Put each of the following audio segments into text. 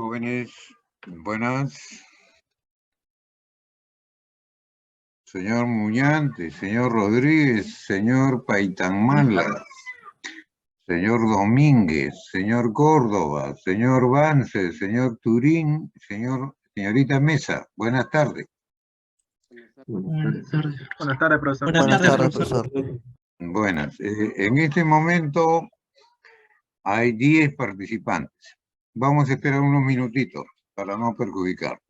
Jóvenes, buenas. Señor Muñante, señor Rodríguez, señor Paitanmala, señor Domínguez, señor Córdoba, señor Vance, señor Turín, señorita Mesa. Buenas tardes. Buenas tardes. Buenas tardes, profesor. Buenas tardes, profesor. Buenas. En este momento hay 10 participantes. Vamos a esperar unos minutitos para no perjudicar.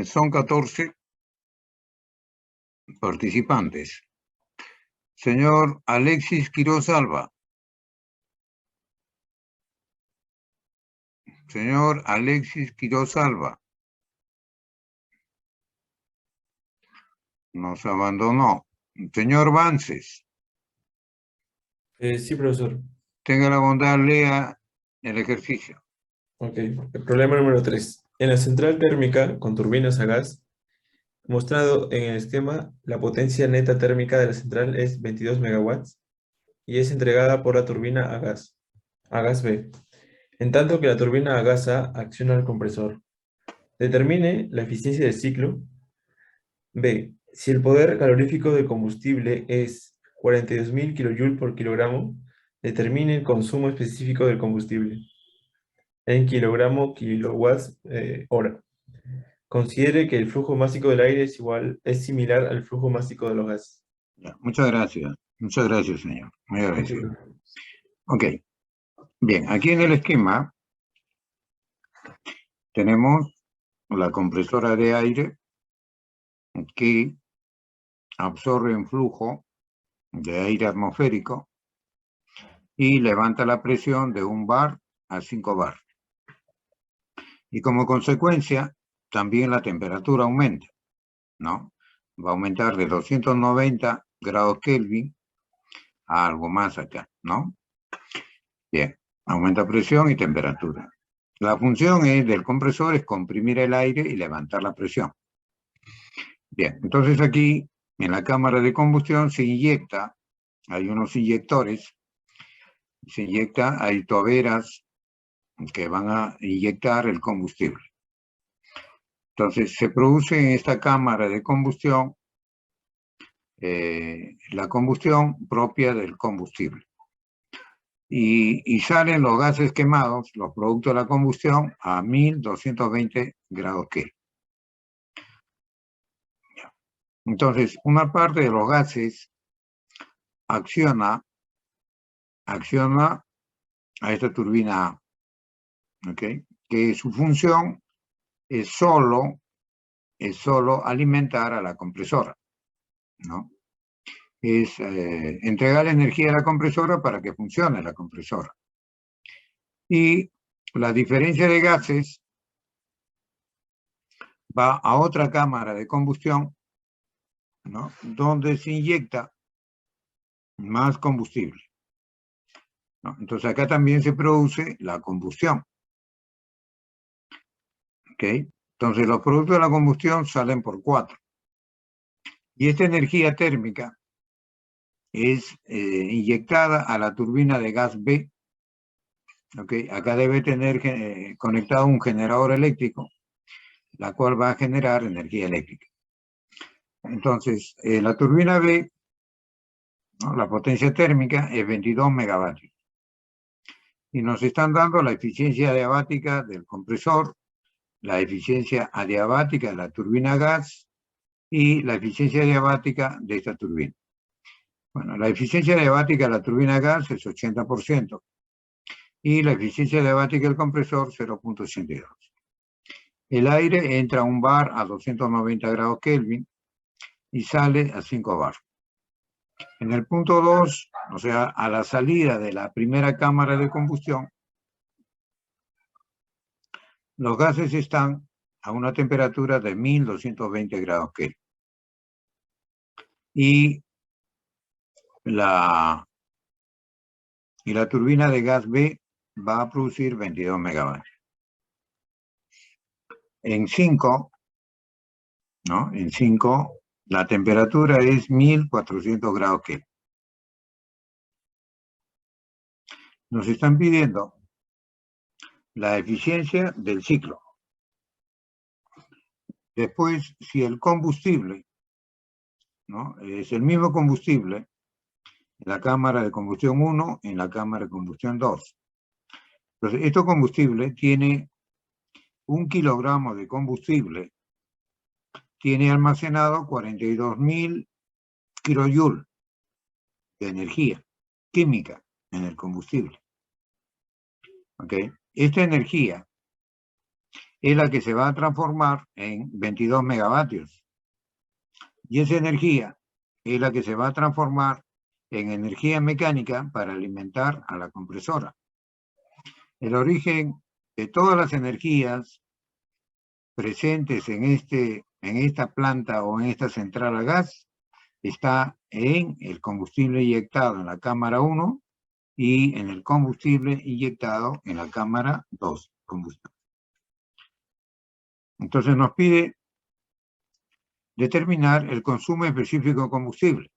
Son 14 participantes. Señor Alexis Quiroz Alba. Señor Alexis Quiroz Alba. Nos abandonó. Señor Vances. Sí, profesor. Tenga la bondad, lea el ejercicio. Ok. El problema número 3. En la central térmica con turbinas a gas, mostrado en el esquema, la potencia neta térmica de la central es 22 megawatts y es entregada por la turbina a gas B, en tanto que la turbina a gas A acciona al compresor. Determine la eficiencia del ciclo. B. Si el poder calorífico del combustible es 42.000 kJ por kilogramo, determine el consumo específico del combustible en kilowatts hora. Considere que el flujo másico del aire es similar al flujo másico de los gases. Ya, muchas gracias. Muchas gracias, señor. Muy agradecido. Ok. Bien, aquí en el esquema tenemos la compresora de aire que absorbe un flujo de aire atmosférico y levanta la presión de 1 bar a 5 bar. Y como consecuencia, también la temperatura aumenta, ¿no? Va a aumentar de 290 grados Kelvin a algo más acá, ¿no? Bien, aumenta presión y temperatura. La función del compresor es comprimir el aire y levantar la presión. Bien, entonces aquí en la cámara de combustión se inyecta, hay unos inyectores, se inyecta, hay toberas que van a inyectar el combustible. Entonces se produce en esta cámara de combustión la combustión propia del combustible. Y salen los gases quemados, los productos de la combustión, a 1220 grados Kelvin. Entonces, una parte de los gases acciona a esta turbina A, ¿okay? Que su función es solo alimentar a la compresora, ¿no? Es entregar la energía a la compresora para que funcione la compresora. Y la diferencia de gases va a otra cámara de combustión, ¿no? Donde se inyecta más combustible, ¿no? Entonces acá también se produce la combustión. ¿Ok? Entonces los productos de la combustión salen por 4. Y esta energía térmica es inyectada a la turbina de gas B. ¿Ok? Acá debe tener conectado un generador eléctrico, la cual va a generar energía eléctrica. Entonces, la turbina B, ¿no? La potencia térmica es 22 megavatios. Y nos están dando la eficiencia adiabática del compresor, la eficiencia adiabática de la turbina a gas y la eficiencia adiabática de esta turbina. Bueno, la eficiencia adiabática de la turbina a gas es 80% y la eficiencia adiabática del compresor 0.82. El aire entra a 1 bar a 290 grados Kelvin y sale a 5 bar. En el punto 2, o sea, a la salida de la primera cámara de combustión, los gases están a una temperatura de 1220 grados Kelvin. Y la turbina de gas B va a producir 22 megavatios. En 5, ¿no? En 5, la temperatura es 1400 grados Kelvin. Nos están pidiendo la eficiencia del ciclo. Después, si el combustible, ¿no? Es el mismo combustible en la cámara de combustión 1, en la cámara de combustión 2. Entonces, este combustible tiene 1 kilogramo de combustible, tiene almacenado 42.000 kilojoules de energía química en el combustible. ¿Ok? Esta energía es la que se va a transformar en 22 megavatios. Y esa energía es la que se va a transformar en energía mecánica para alimentar a la compresora. El origen de todas las energías presentes en esta planta o en esta central a gas está en el combustible inyectado en la cámara 1 y en el combustible inyectado en la cámara 2. Entonces nos pide determinar el consumo específico de combustible.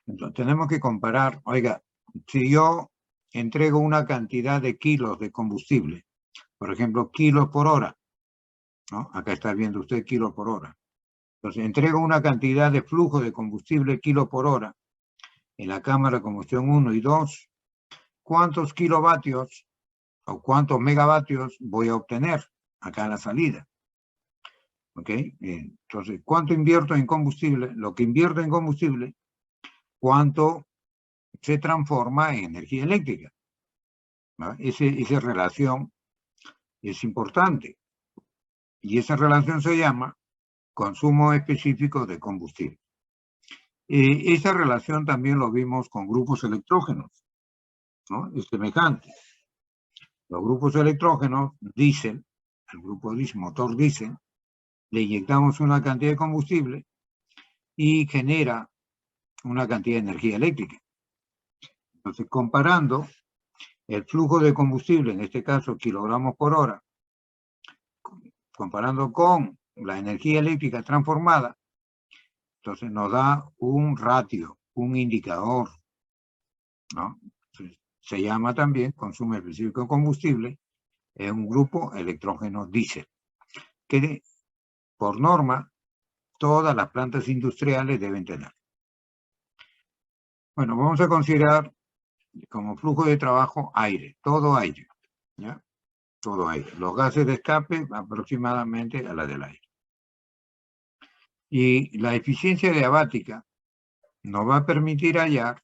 Entonces tenemos que comparar, oiga, si yo entrego una cantidad de kilos de combustible, por ejemplo, kilos por hora, ¿no? Acá está viendo usted kilos por hora. Entonces entrego una cantidad de flujo de combustible kilos por hora en la cámara de combustión 1 y 2, ¿cuántos kilovatios o cuántos megavatios voy a obtener acá en la salida? ¿Ok? Entonces, ¿cuánto invierto en combustible? Lo que invierto en combustible, ¿cuánto se transforma en energía eléctrica? ¿No? Esa relación es importante. Y esa relación se llama consumo específico de combustible. Esa relación también lo vimos con grupos electrógenos, ¿no? Es semejante. Los grupos electrógenos, diésel, el grupo motor diésel, le inyectamos una cantidad de combustible y genera una cantidad de energía eléctrica. Entonces, comparando el flujo de combustible, en este caso kilogramos por hora, comparando con la energía eléctrica transformada, entonces nos da un ratio, un indicador, ¿no? Entonces, se llama también consumo específico de combustible en un grupo electrógeno diésel, que por norma todas las plantas industriales deben tener. Bueno, vamos a considerar como flujo de trabajo aire, todo aire, ¿ya? Todo aire. Los gases de escape aproximadamente a la del aire. Y la eficiencia diabática nos va a permitir hallar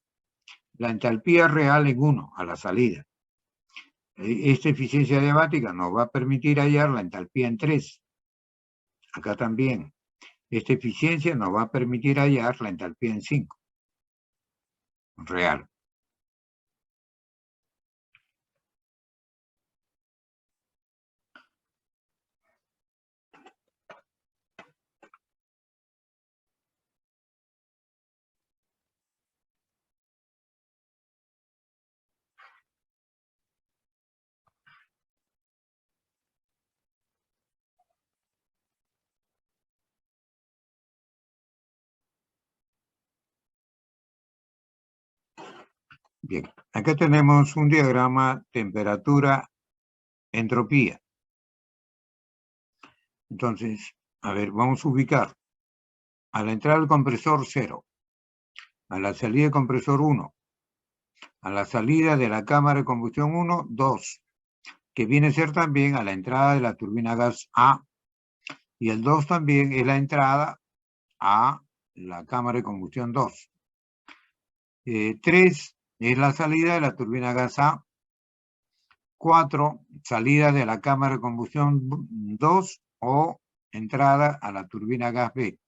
la entalpía real en 1 a la salida. Esta eficiencia diabática nos va a permitir hallar la entalpía en 3. Acá también. Esta eficiencia nos va a permitir hallar la entalpía en 5. Real. Bien, acá tenemos un diagrama temperatura-entropía. Entonces, a ver, vamos a ubicar a la entrada del compresor 0, a la salida del compresor 1, a la salida de la cámara de combustión 1, 2, que viene a ser también a la entrada de la turbina gas A, y el 2 también es la entrada a la cámara de combustión 2. 3 es la salida de la turbina gas A. 4, salida de la cámara de combustión 2 o entrada a la turbina gas B.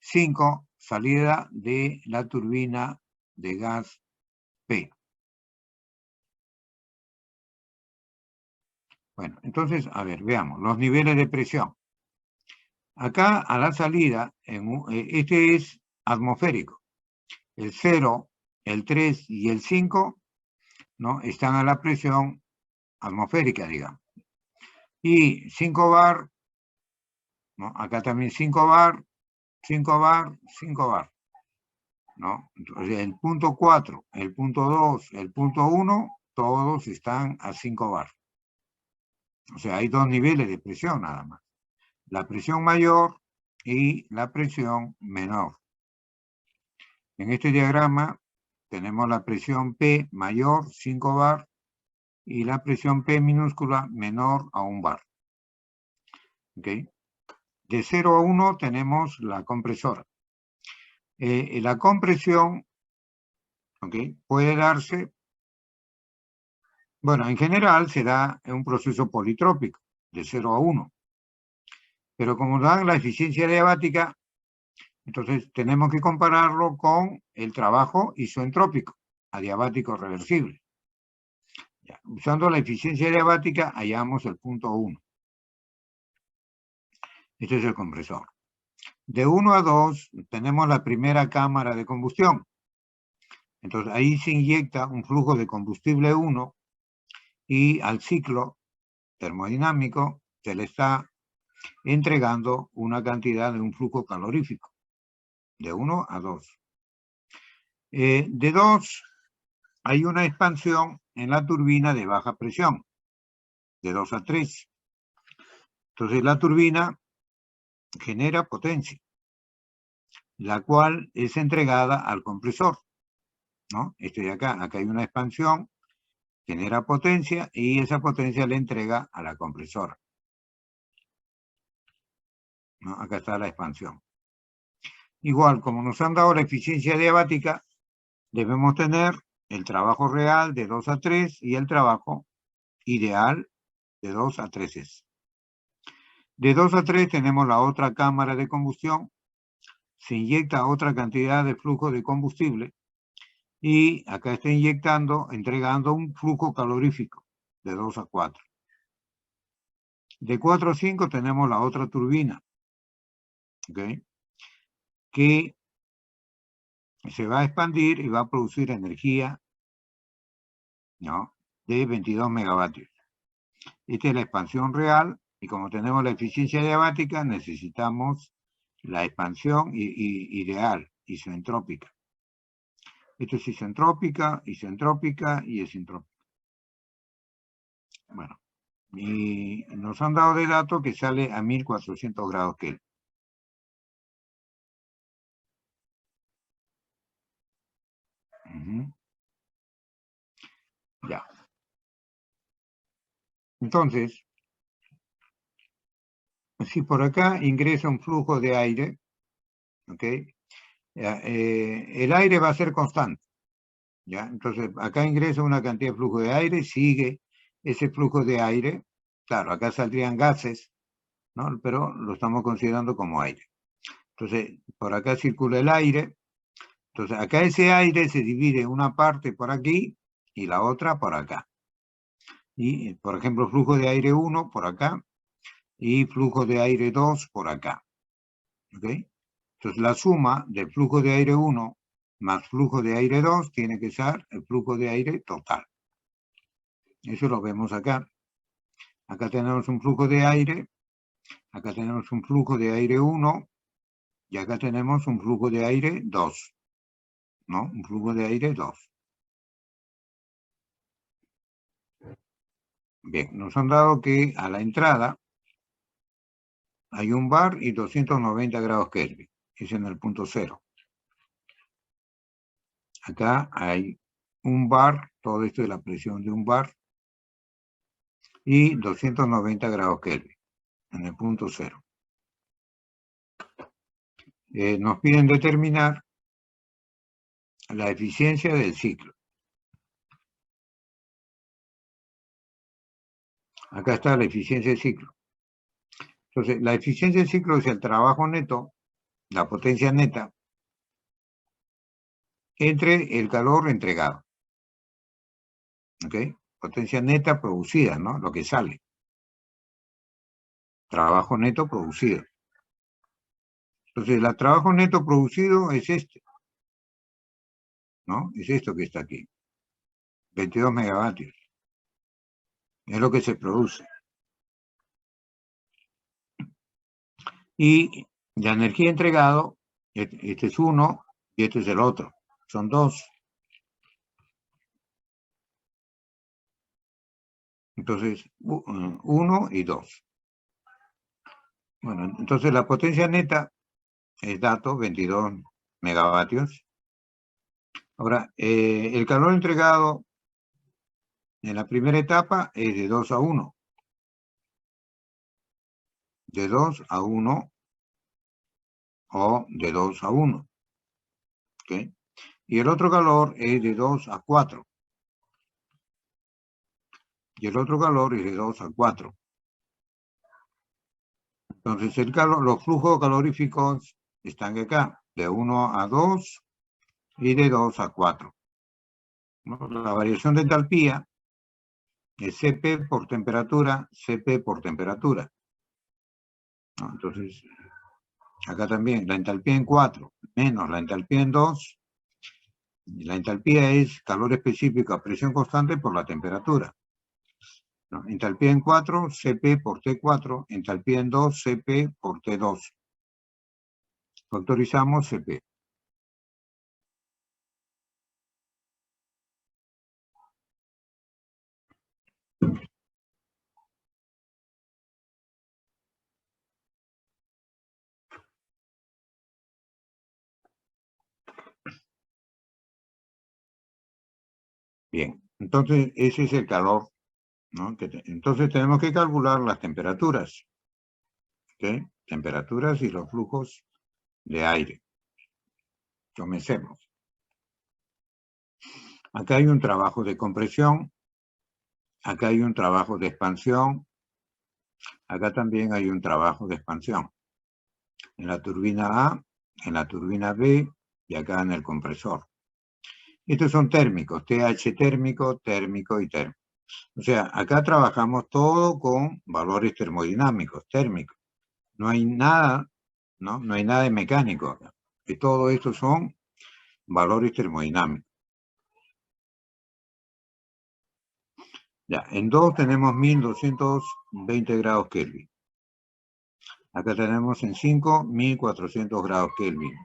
5, salida de la turbina de gas P. Bueno, entonces, a ver, veamos los niveles de presión. Acá a la salida, este es atmosférico. El 0, el 3 y el 5, ¿no? Están a la presión atmosférica, digamos. Y 5 bar, ¿no? Acá también 5 bar, 5 bar, 5 bar, ¿no? Entonces, el punto 4, el punto 2, el punto 1, todos están a 5 bar. O sea, hay dos niveles de presión nada más. La presión mayor y la presión menor. En este diagrama tenemos la presión P mayor, 5 bar, y la presión P minúscula menor a 1 bar. ¿Ok? De 0 a 1 tenemos la compresora. La compresión, ¿ok?, puede darse Bueno, en general se da en un proceso politrópico, de 0 a 1. Pero como dan la eficiencia adiabática, entonces tenemos que compararlo con el trabajo isoentrópico, adiabático reversible. Ya, usando la eficiencia adiabática, hallamos el punto 1. Este es el compresor. De 1 a 2 tenemos la primera cámara de combustión. Entonces ahí se inyecta un flujo de combustible 1 y al ciclo termodinámico se le está entregando una cantidad de un flujo calorífico, de 1 a 2. De 2 hay una expansión en la turbina de baja presión, de 2 a 3. Entonces la turbina genera potencia, la cual es entregada al compresor, ¿no? Este de acá hay una expansión, genera potencia y esa potencia le entrega a la compresora, ¿no? Acá está la expansión. Igual, como nos han dado la eficiencia adiabática, debemos tener el trabajo real de 2 a 3 y el trabajo ideal de 2 a 3. De 2 a 3 tenemos la otra cámara de combustión, se inyecta otra cantidad de flujo de combustible y acá está entregando un flujo calorífico de 2 a 4. De 4 a 5 tenemos la otra turbina, ¿okay? Que se va a expandir y va a producir energía, ¿no? De 22 megavatios. Esta es la expansión real y como tenemos la eficiencia adiabática necesitamos la expansión ideal, isoentrópica. Esto es isentrópica y esentrópica. Bueno, y nos han dado de dato que sale a 1400 grados Kelvin. Ya. Entonces, si por acá ingresa un flujo de aire, ¿ok? El aire va a ser constante, ¿ya? Entonces, acá ingresa una cantidad de flujo de aire, sigue ese flujo de aire. Claro, acá saldrían gases, ¿no? Pero lo estamos considerando como aire. Entonces, por acá circula el aire. Entonces, acá ese aire se divide una parte por aquí y la otra por acá. Y, por ejemplo, flujo de aire 1 por acá y flujo de aire 2 por acá. ¿Ok? Entonces, la suma del flujo de aire 1 más flujo de aire 2 tiene que ser el flujo de aire total. Eso lo vemos acá. Acá tenemos un flujo de aire, acá tenemos un flujo de aire 1 y acá tenemos un flujo de aire 2. ¿No? Un flujo de aire 2. Bien, nos han dado que a la entrada hay un bar y 290 grados Kelvin. Es en el punto 0. Acá hay un bar, todo esto es la presión de un bar, y 290 grados Kelvin, en el punto 0. Nos piden determinar la eficiencia del ciclo. Acá está la eficiencia del ciclo. Entonces, la eficiencia del ciclo es el trabajo neto, la potencia neta, entre el calor entregado. ¿Ok? Potencia neta producida, ¿no? Lo que sale. Trabajo neto producido. Entonces, el trabajo neto producido es este, ¿no? Es esto que está aquí. 22 megavatios. Es lo que se produce. Y la energía entregado, este es uno y este es el otro. Son dos. Entonces, 1 y 2. Bueno, entonces la potencia neta es dato, 22 megavatios. Ahora, el calor entregado en la primera etapa es de 2 a 1. De 2 a 1 o de 2 a 1. ¿Okay? Y el otro calor es de 2 a 4. y el otro calor es de 2 a 4. Entonces, los flujos caloríficos están acá, de 1 a 2 y de 2 a 4. ¿No? La variación de entalpía es Cp por temperatura, Cp por temperatura. ¿No? Entonces, acá también, la entalpía en 4 menos la entalpía en 2. La entalpía es calor específico a presión constante por la temperatura. ¿No? Entalpía en 4, Cp por T4. Entalpía en 2, Cp por T2. Factorizamos Cp. Bien, entonces ese es el calor, ¿no? Entonces tenemos que calcular las temperaturas. ¿Okay? Temperaturas y los flujos de aire. Comencemos. Acá hay un trabajo de compresión. Acá hay un trabajo de expansión. Acá también hay un trabajo de expansión. En la turbina A, en la turbina B y acá en el compresor. Estos son térmicos, TH térmico, térmico y térmico. O sea, acá trabajamos todo con valores termodinámicos, térmicos. No hay nada, ¿no? No hay nada de mecánico acá. Y todo esto son valores termodinámicos. Ya, en 2 tenemos 1220 grados Kelvin. Acá tenemos en 5, 1400 grados Kelvin.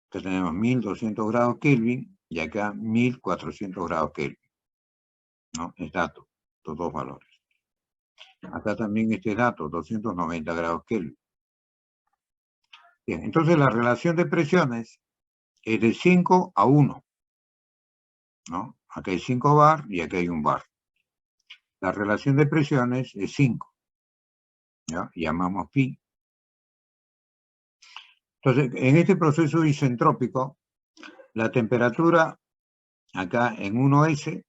Acá tenemos 1200 grados Kelvin y acá 1400 grados Kelvin. ¿No? Es dato, estos dos valores. Acá también este dato, 290 grados Kelvin. Bien, entonces la relación de presiones es de 5 a 1. ¿No? Acá hay 5 bar y acá hay 1 bar. La relación de presiones es 5. ¿Ya? Llamamos pi. Entonces, en este proceso isentrópico, la temperatura acá en 1S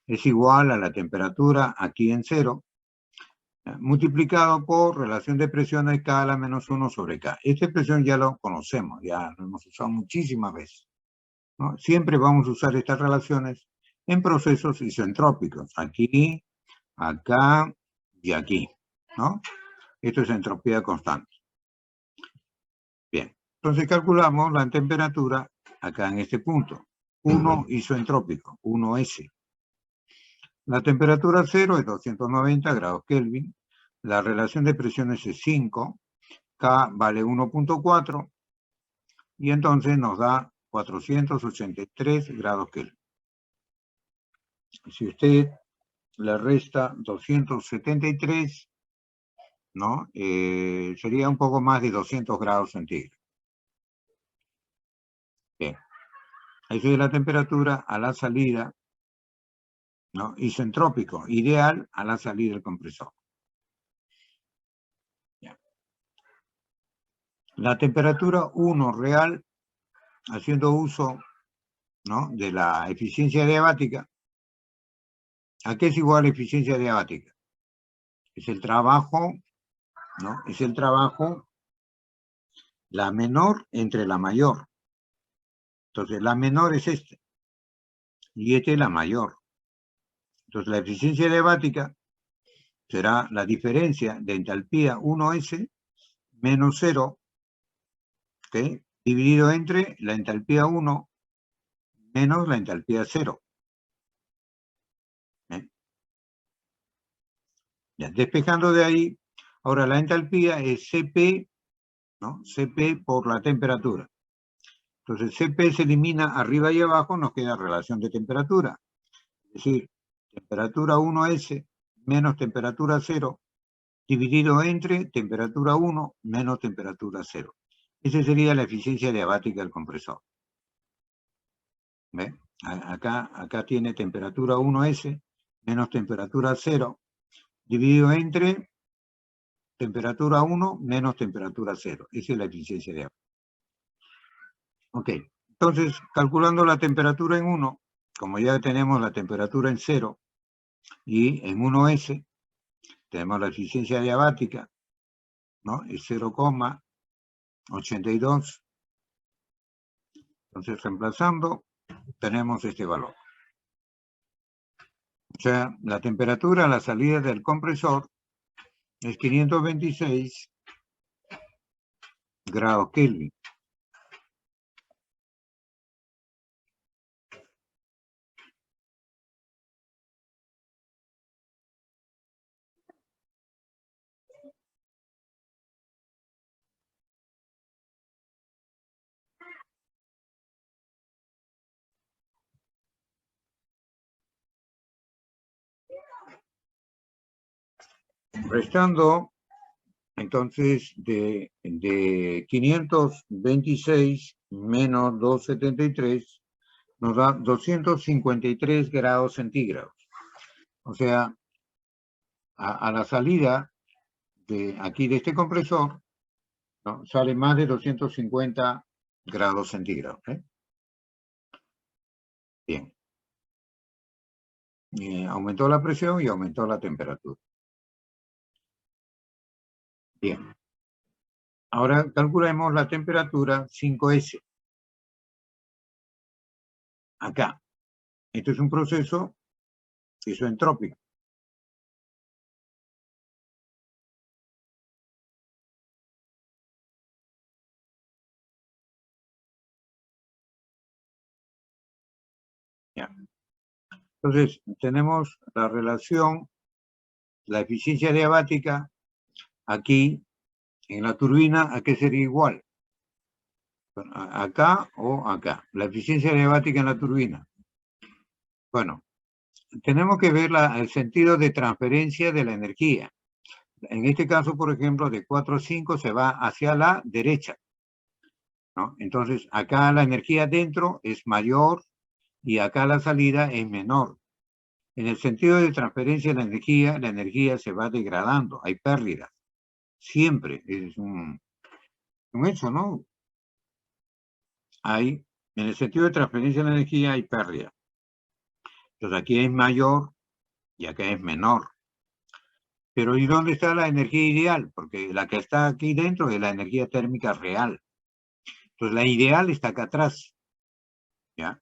es igual a la temperatura aquí en 0, multiplicado por relación de presiones K a la menos 1 sobre K. Esta expresión ya lo conocemos, ya lo hemos usado muchísimas veces, ¿no? Siempre vamos a usar estas relaciones en procesos isentrópicos, aquí, acá y aquí, ¿no? Esto es entropía constante. Bien, entonces calculamos la temperatura acá en este punto. 1 isoentrópico, 1S. La temperatura 0 es 290 grados Kelvin. La relación de presiones es 5. K vale 1.4. Y entonces nos da 483 grados Kelvin. Si usted le resta 273, ¿no? Sería un poco más de 200 grados centígrados. Bien. Esa es la temperatura a la salida, ¿no? Isentrópico, ideal a la salida del compresor. Ya. La temperatura 1 real, haciendo uso, ¿no? de la eficiencia adiabática. ¿A qué es igual la eficiencia adiabática? Es el trabajo, ¿no? Es el trabajo, la menor entre la mayor. Entonces, la menor es este. Y esta es la mayor. Entonces, la eficiencia adiabática será la diferencia de entalpía 1S menos 0, ¿okay? Dividido entre la entalpía 1 menos la entalpía 0. ¿Eh? Ya, despejando de ahí, ahora la entalpía es Cp, ¿no? Cp por la temperatura. Entonces Cp se elimina arriba y abajo, nos queda relación de temperatura. Es decir, temperatura 1S menos temperatura 0 dividido entre temperatura 1 menos temperatura 0. Esa sería la eficiencia adiabática del compresor. ¿Ve? Acá tiene temperatura 1S menos temperatura 0 dividido entre temperatura 1 menos temperatura 0. Esa es la eficiencia adiabática. Ok, entonces calculando la temperatura en 1, como ya tenemos la temperatura en 0 y en 1S, tenemos la eficiencia adiabática, ¿no? Es 0,82. Entonces, reemplazando, tenemos este valor. O sea, la temperatura a la salida del compresor es 526 grados Kelvin. Restando, entonces, de 526 menos 273 nos da 253 grados centígrados. O sea, a la salida de aquí de este compresor, ¿no? Sale más de 250 grados centígrados. Bien. Aumentó la presión y aumentó la temperatura. Bien. Ahora calculemos la temperatura 5S. Acá. Esto es un proceso isoentrópico. Ya. Entonces, tenemos la relación, la eficiencia adiabática aquí en la turbina, ¿a qué sería igual? Acá o acá. La eficiencia adiabática en la turbina. Bueno, tenemos que ver el sentido de transferencia de la energía. En este caso, por ejemplo, de 4 a 5 se va hacia la derecha, ¿no? Entonces, acá la energía dentro es mayor y acá la salida es menor. En el sentido de transferencia de la energía se va degradando, hay pérdidas. Siempre es un hecho, ¿no? En el sentido de transferencia de la energía hay pérdida. Entonces aquí es mayor y acá es menor. Pero ¿y dónde está la energía ideal? Porque la que está aquí dentro es la energía térmica real. Entonces la ideal está acá atrás, ¿ya?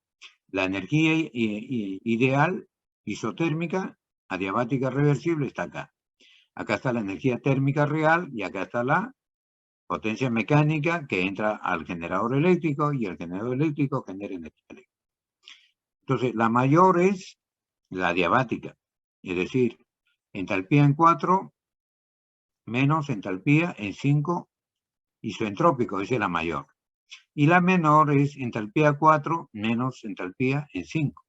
La energía ideal, isotérmica, adiabática reversible, está acá. Acá está la energía térmica real y acá está la potencia mecánica que entra al generador eléctrico y el generador eléctrico genera energía eléctrica. Entonces, la mayor es la adiabática, es decir, entalpía en 4 menos entalpía en 5 isoentrópico, esa es la mayor. Y la menor es entalpía 4 menos entalpía en 5.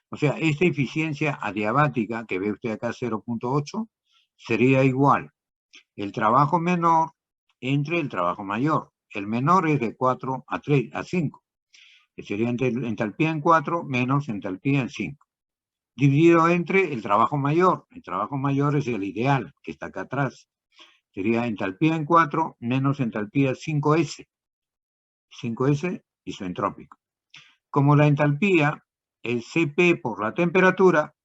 O sea, esta eficiencia adiabática que ve usted acá 0.8 sería igual el trabajo menor entre el trabajo mayor. El menor es de 4 a 3, a 5, que sería entalpía en 4 menos entalpía en 5. Dividido entre el trabajo mayor. El trabajo mayor es el ideal, que está acá atrás. Sería entalpía en 4 menos entalpía 5S. 5S isoentrópico. Como la entalpía es Cp por la temperatura,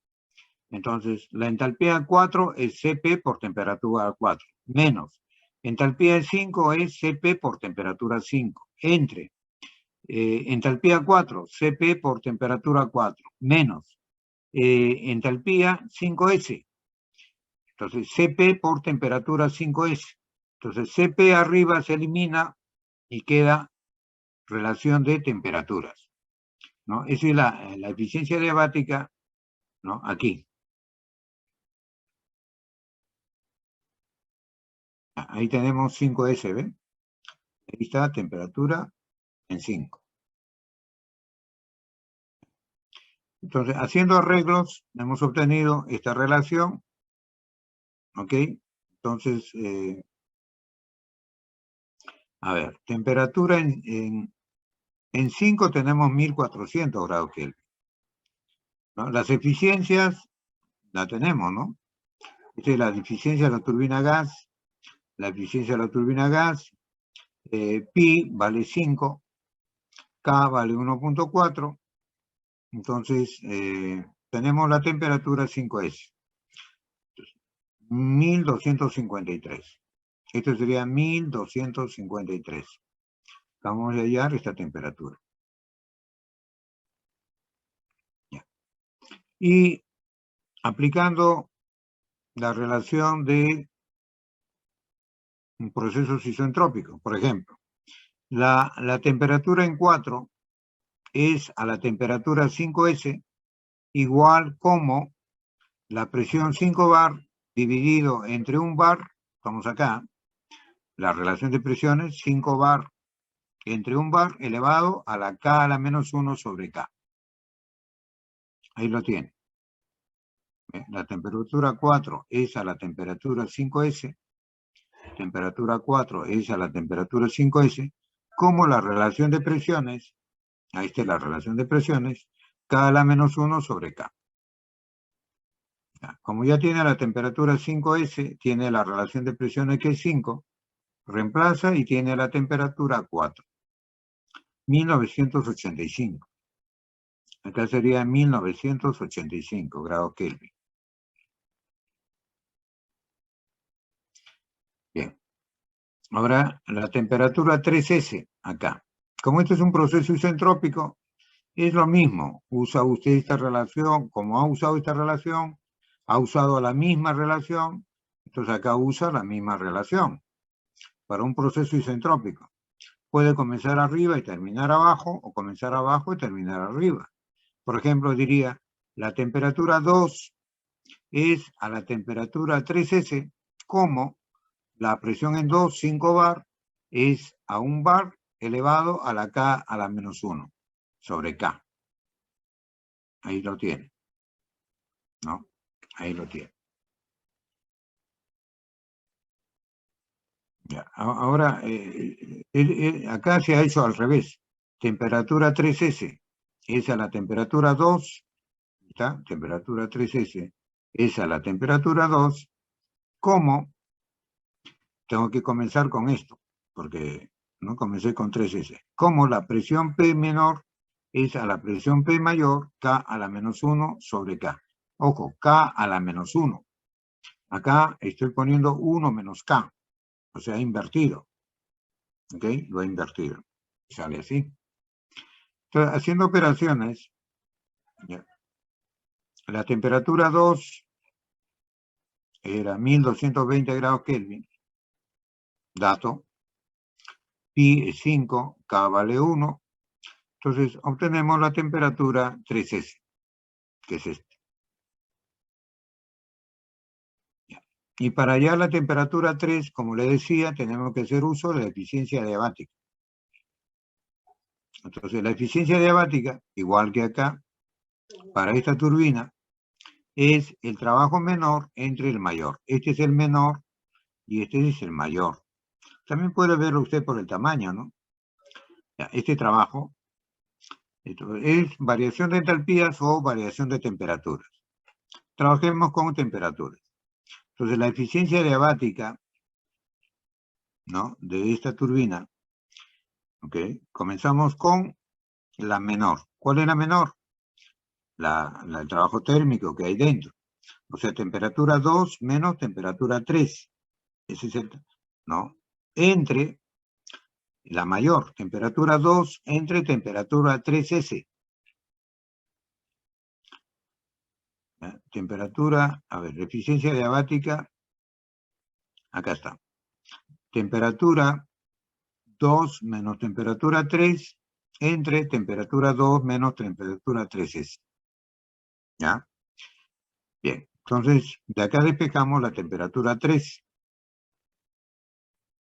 entonces la entalpía 4 es Cp por temperatura 4, menos entalpía 5 es Cp por temperatura 5, entre entalpía 4, Cp por temperatura 4, menos entalpía 5S. Entonces Cp por temperatura 5S. Entonces Cp arriba se elimina y queda relación de temperaturas, ¿no? Esa es la eficiencia adiabática, ¿no? Aquí. Ahí tenemos 5S, ¿ven? Ahí está temperatura en 5. Entonces, haciendo arreglos, hemos obtenido esta relación, ¿ok? Entonces, a ver, temperatura en 5 tenemos 1400 grados Kelvin, ¿no? Las eficiencias la tenemos, ¿no? Esta es la eficiencia de la turbina gas, la eficiencia de la turbina gas, pi vale 5, K vale 1.4, Entonces, tenemos la temperatura 5S. 1253. Esto sería 1253. Vamos a hallar esta temperatura. Ya. Y aplicando la relación de procesos isentrópicos, por ejemplo, la temperatura en 4 es a la temperatura 5S igual como la presión 5 bar dividido entre un bar, estamos acá, la relación de presiones 5 bar entre un bar elevado a la K a la menos 1 sobre K. Ahí lo tiene. La temperatura 4 es a la temperatura 5S, temperatura 4 es a la temperatura 5S, como la relación de presiones, ahí está la relación de presiones, K a la menos 1 sobre K. Como ya tiene la temperatura 5S, tiene la relación de presiones que es 5, reemplaza y tiene la temperatura 4. 1985. Acá sería 1985 grados Kelvin. Bien. Ahora, la temperatura 3S, acá. Como esto es un proceso isentrópico, es lo mismo. Usa usted esta relación, como ha usado esta relación, ha usado la misma relación, entonces acá usa la misma relación. Para un proceso isentrópico. Puede comenzar arriba y terminar abajo, o comenzar abajo y terminar arriba. Por ejemplo, diría, la temperatura 2 es a la temperatura 3S, como la presión en 2, 5 bar, es a 1 bar elevado a la K a la menos 1 sobre K. Ahí lo tiene. ¿No? Ahí lo tiene. Ya. Ahora, acá se ha hecho al revés. Temperatura 3S es a la temperatura 2, ¿está? Temperatura 3S es a la temperatura 2, como tengo que comenzar con esto, porque no comencé con 3S. Como la presión P menor es a la presión P mayor, K a la menos 1 sobre K. Ojo, K a la menos 1. Acá estoy poniendo 1 menos K, o sea, invertido. ¿Ok? Lo he invertido. Sale así. Entonces, haciendo operaciones, ya, la temperatura 2 era 1220 grados Kelvin. Dato. Pi es 5, K vale 1. Entonces, obtenemos la temperatura 3S, que es este. Y para hallar la temperatura 3, como le decía, tenemos que hacer uso de la eficiencia adiabática. Entonces, la eficiencia adiabática, igual que acá, para esta turbina, es el trabajo menor entre el mayor. Este es el menor y este es el mayor. También puede verlo usted por el tamaño, ¿no? Este trabajo es variación de entalpías o variación de temperaturas. Trabajemos con temperaturas. Entonces, la eficiencia adiabática, ¿no?, de esta turbina, ¿ok? Comenzamos con la menor. ¿Cuál es la menor? El trabajo térmico que hay dentro. O sea, temperatura 2 menos temperatura 3. Ese es el, ¿no? Entre la mayor, temperatura 2 entre temperatura 3S. Temperatura, a ver, eficiencia adiabática, acá está. Temperatura 2 menos temperatura 3 entre temperatura 2 menos temperatura 3S. ¿Ya? Bien, entonces de acá despejamos la temperatura 3.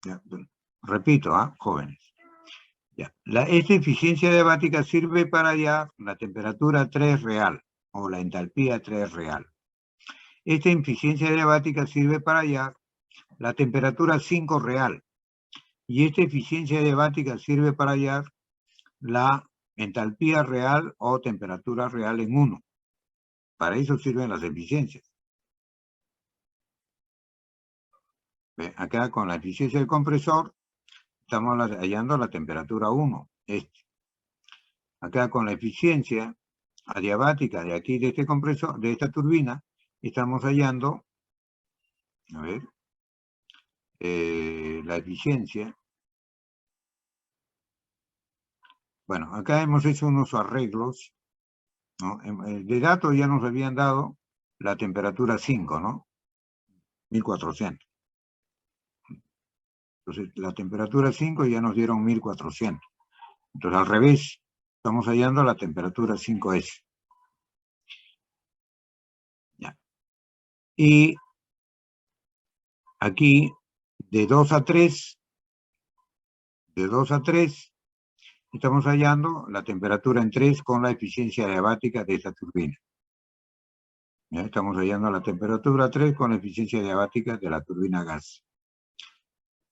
¿Ya? Repito, jóvenes. Ya. Esta eficiencia adiabática sirve para hallar la temperatura 3 real o la entalpía 3 real. Esta eficiencia adiabática sirve para hallar la temperatura 5 real. Y esta eficiencia adiabática sirve para hallar la entalpía real o temperatura real en 1. Para eso sirven las eficiencias. ¿Ve? Acá con la eficiencia del compresor estamos hallando la temperatura 1. Acá con la eficiencia adiabática de aquí, de este compresor, de esta turbina, estamos hallando, a ver, la eficiencia. Bueno, acá hemos hecho unos arreglos, ¿no? De datos ya nos habían dado la temperatura 5, ¿no? 1400. Entonces, la temperatura 5 ya nos dieron 1400. Entonces, al revés, estamos hallando la temperatura 5S. Ya. Y aquí, de 2 a 3, estamos hallando la temperatura en 3 con la eficiencia adiabática de esta turbina. ¿Ya? Estamos hallando la temperatura 3 con la eficiencia adiabática de la turbina gas.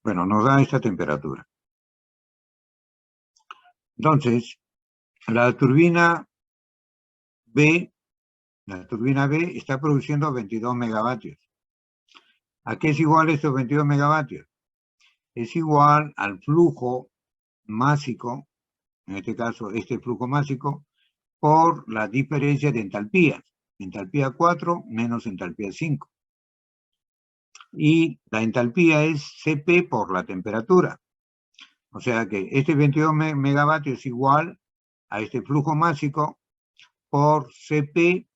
Bueno, nos da esta temperatura. Entonces, la turbina B está produciendo 22 megavatios. ¿A qué es igual estos 22 megavatios? Es igual al flujo másico, en este caso este flujo másico, por la diferencia de entalpía. Entalpía 4 menos entalpía 5. Y la entalpía es Cp por la temperatura. O sea que este 22 megavatios es igual a este flujo másico por Cp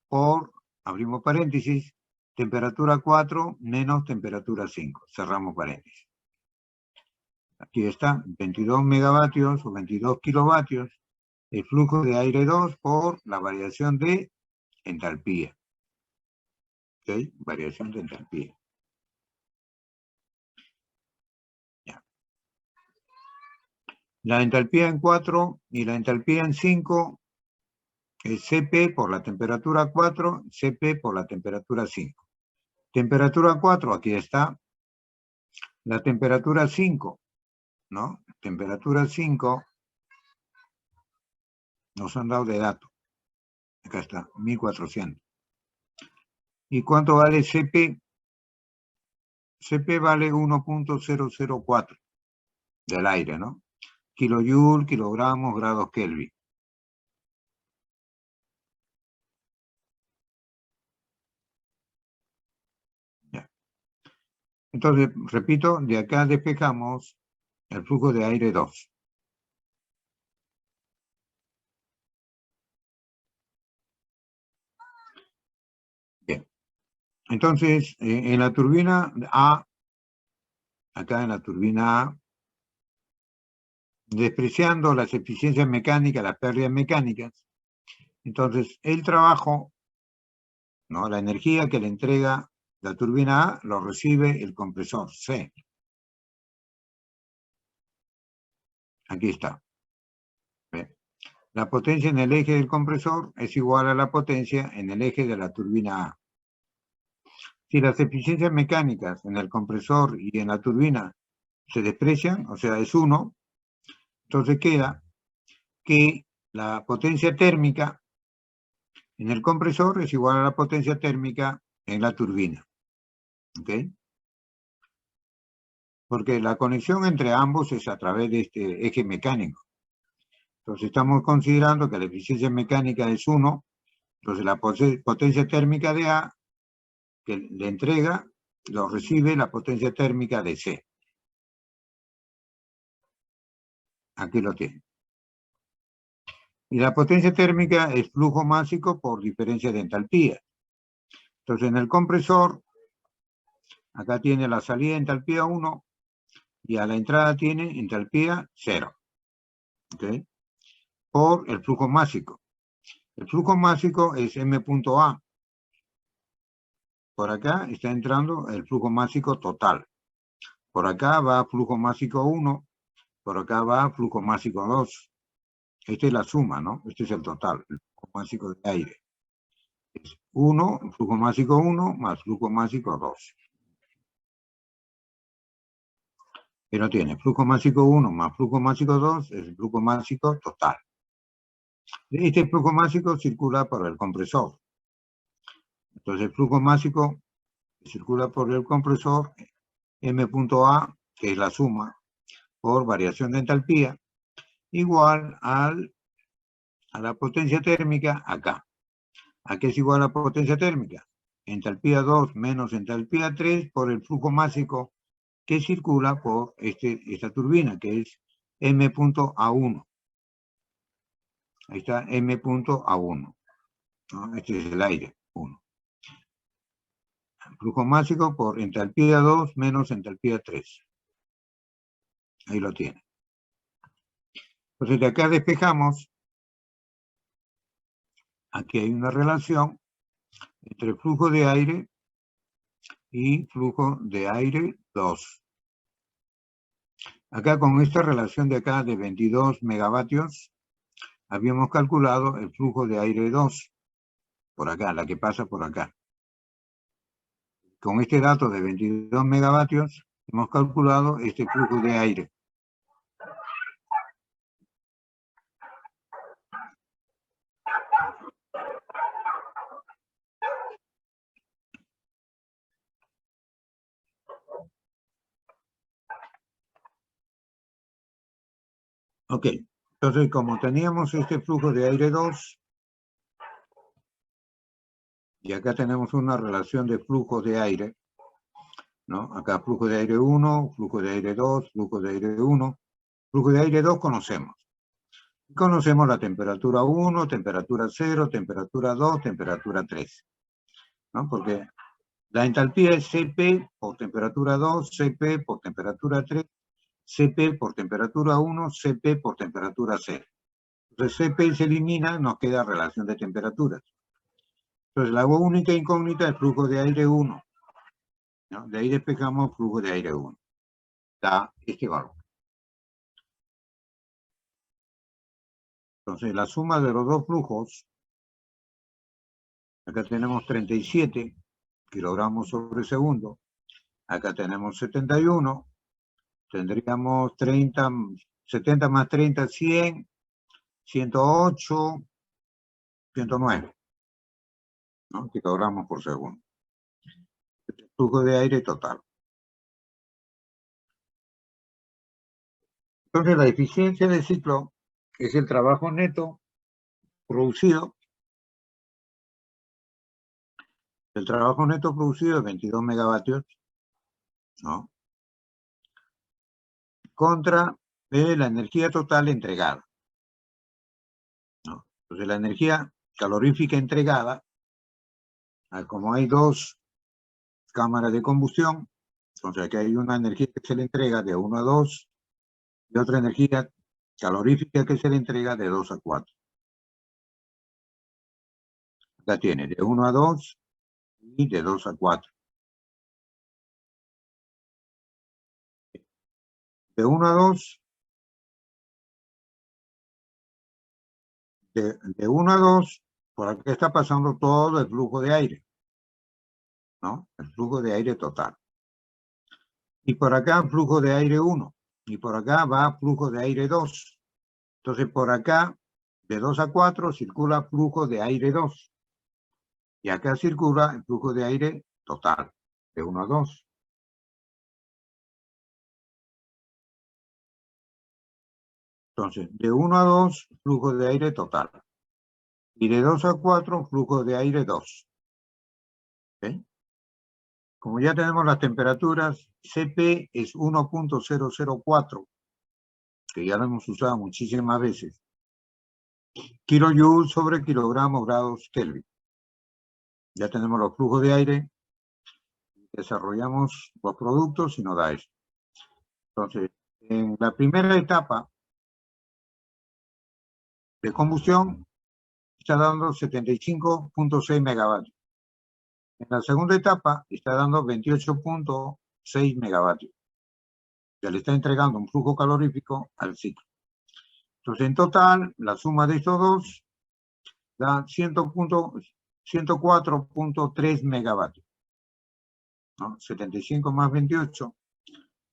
por, abrimos paréntesis, temperatura 4 menos temperatura 5. Cerramos paréntesis. Aquí está, 22 megavatios o 22 kilovatios, el flujo de aire 2 por la variación de entalpía. ¿Ok? Variación de entalpía. Ya. La entalpía en 4 y la entalpía en 5 es Cp por la temperatura 4, Cp por la temperatura 5. Temperatura 4, aquí está. La temperatura 5, ¿no? Temperatura 5 nos han dado de dato. Acá está, 1400. ¿Y cuánto vale Cp? Cp vale 1.004 del aire, ¿no? Kilojoule, kilogramos, grados Kelvin. Ya. Entonces, repito, de acá despejamos el flujo de aire 2. Bien. Entonces, en la turbina A, acá en la turbina A, despreciando las eficiencias mecánicas, las pérdidas mecánicas, entonces el trabajo, ¿no? La energía que le entrega la turbina A lo recibe el compresor C. Aquí está. ¿Ve? La potencia en el eje del compresor es igual a la potencia en el eje de la turbina A. Si las eficiencias mecánicas en el compresor y en la turbina se desprecian, o sea, es 1, entonces queda que la potencia térmica en el compresor es igual a la potencia térmica en la turbina. ¿Ok? Porque la conexión entre ambos es a través de este eje mecánico. Entonces estamos considerando que la eficiencia mecánica es 1, entonces la potencia térmica de A que le entrega, lo recibe la potencia térmica de C. Aquí lo tiene. Y la potencia térmica es flujo másico por diferencia de entalpía. Entonces en el compresor, acá tiene la salida entalpía 1 y a la entrada tiene entalpía 0. ¿Ok? Por el flujo másico. El flujo másico es M.A. Por acá está entrando el flujo másico total. Por acá va flujo másico 1, por acá va flujo másico 2. Esta es la suma, ¿no? Este es el total, el flujo másico de aire. Es 1, flujo másico 1 más flujo másico 2. Pero tiene flujo másico 1 más flujo másico 2 es el flujo másico total. Este flujo másico circula por el compresor. Entonces el flujo másico circula por el compresor M.A, que es la suma por variación de entalpía, igual al a la potencia térmica acá. ¿A qué es igual a la potencia térmica? Entalpía 2 menos entalpía 3 por el flujo másico que circula por esta turbina, que es M.A1. Ahí está M.A1. ¿No? Este es el aire, 1. Flujo másico por entalpía 2 menos entalpía 3. Ahí lo tiene. Entonces de acá despejamos. Aquí hay una relación entre flujo de aire y flujo de aire 2. Acá con esta relación de acá de 22 megavatios, habíamos calculado el flujo de aire 2, por acá, la que pasa por acá. Con este dato de 22 megavatios, hemos calculado este flujo de aire. Ok, entonces como teníamos este flujo de aire 2, y acá tenemos una relación de flujos de aire, ¿no? Acá flujo de aire 1, flujo de aire 2, flujo de aire 1, flujo de aire 2 conocemos. Conocemos la temperatura 1, temperatura 0, temperatura 2, temperatura 3, ¿no? Porque la entalpía es Cp por temperatura 2, Cp por temperatura 3, Cp por temperatura 1, Cp por temperatura 0. Entonces Cp se elimina, nos queda relación de temperaturas. Entonces la única incógnita es flujo de aire 1, ¿no? De ahí despejamos flujo de aire 1. Da este valor. Entonces la suma de los dos flujos, acá tenemos 37 kilogramos sobre segundo, acá tenemos 71, tendríamos 30, 70 más 30, 100, 108, 109, ¿no? Kilogramos por segundo. El flujo de aire total. Entonces la eficiencia del ciclo es el trabajo neto producido. El trabajo neto producido es 22 megavatios, ¿no? Contra la energía total entregada, ¿no? Entonces la energía calorífica entregada, como hay dos cámaras de combustión, entonces aquí hay una energía que se le entrega de 1 a 2 y otra energía calorífica que se le entrega de 2 a 4. Acá tiene de 1 a 2 y de 2 a 4. De 1 a 2, de 1 a 2, por aquí está pasando todo el flujo de aire, ¿no? El flujo de aire total. Y por acá flujo de aire 1. Y por acá va flujo de aire 2. Entonces por acá, de 2 a 4, circula flujo de aire 2. Y acá circula el flujo de aire total, de 1 a 2. Entonces, de 1 a 2, flujo de aire total. Y de 2 a 4, flujo de aire 2. ¿Okay? Como ya tenemos las temperaturas, Cp es 1.004, que ya lo hemos usado muchísimas veces. Kilojoule sobre kilogramos grados Kelvin. Ya tenemos los flujos de aire, desarrollamos los productos y nos da eso. Entonces, en la primera etapa de combustión está dando 75.6 megavatios. En la segunda etapa está dando 28.6 megavatios. Ya le está entregando un flujo calorífico al ciclo. Entonces, en total, la suma de estos dos da 104.3 megavatios. ¿No? 75 más 28,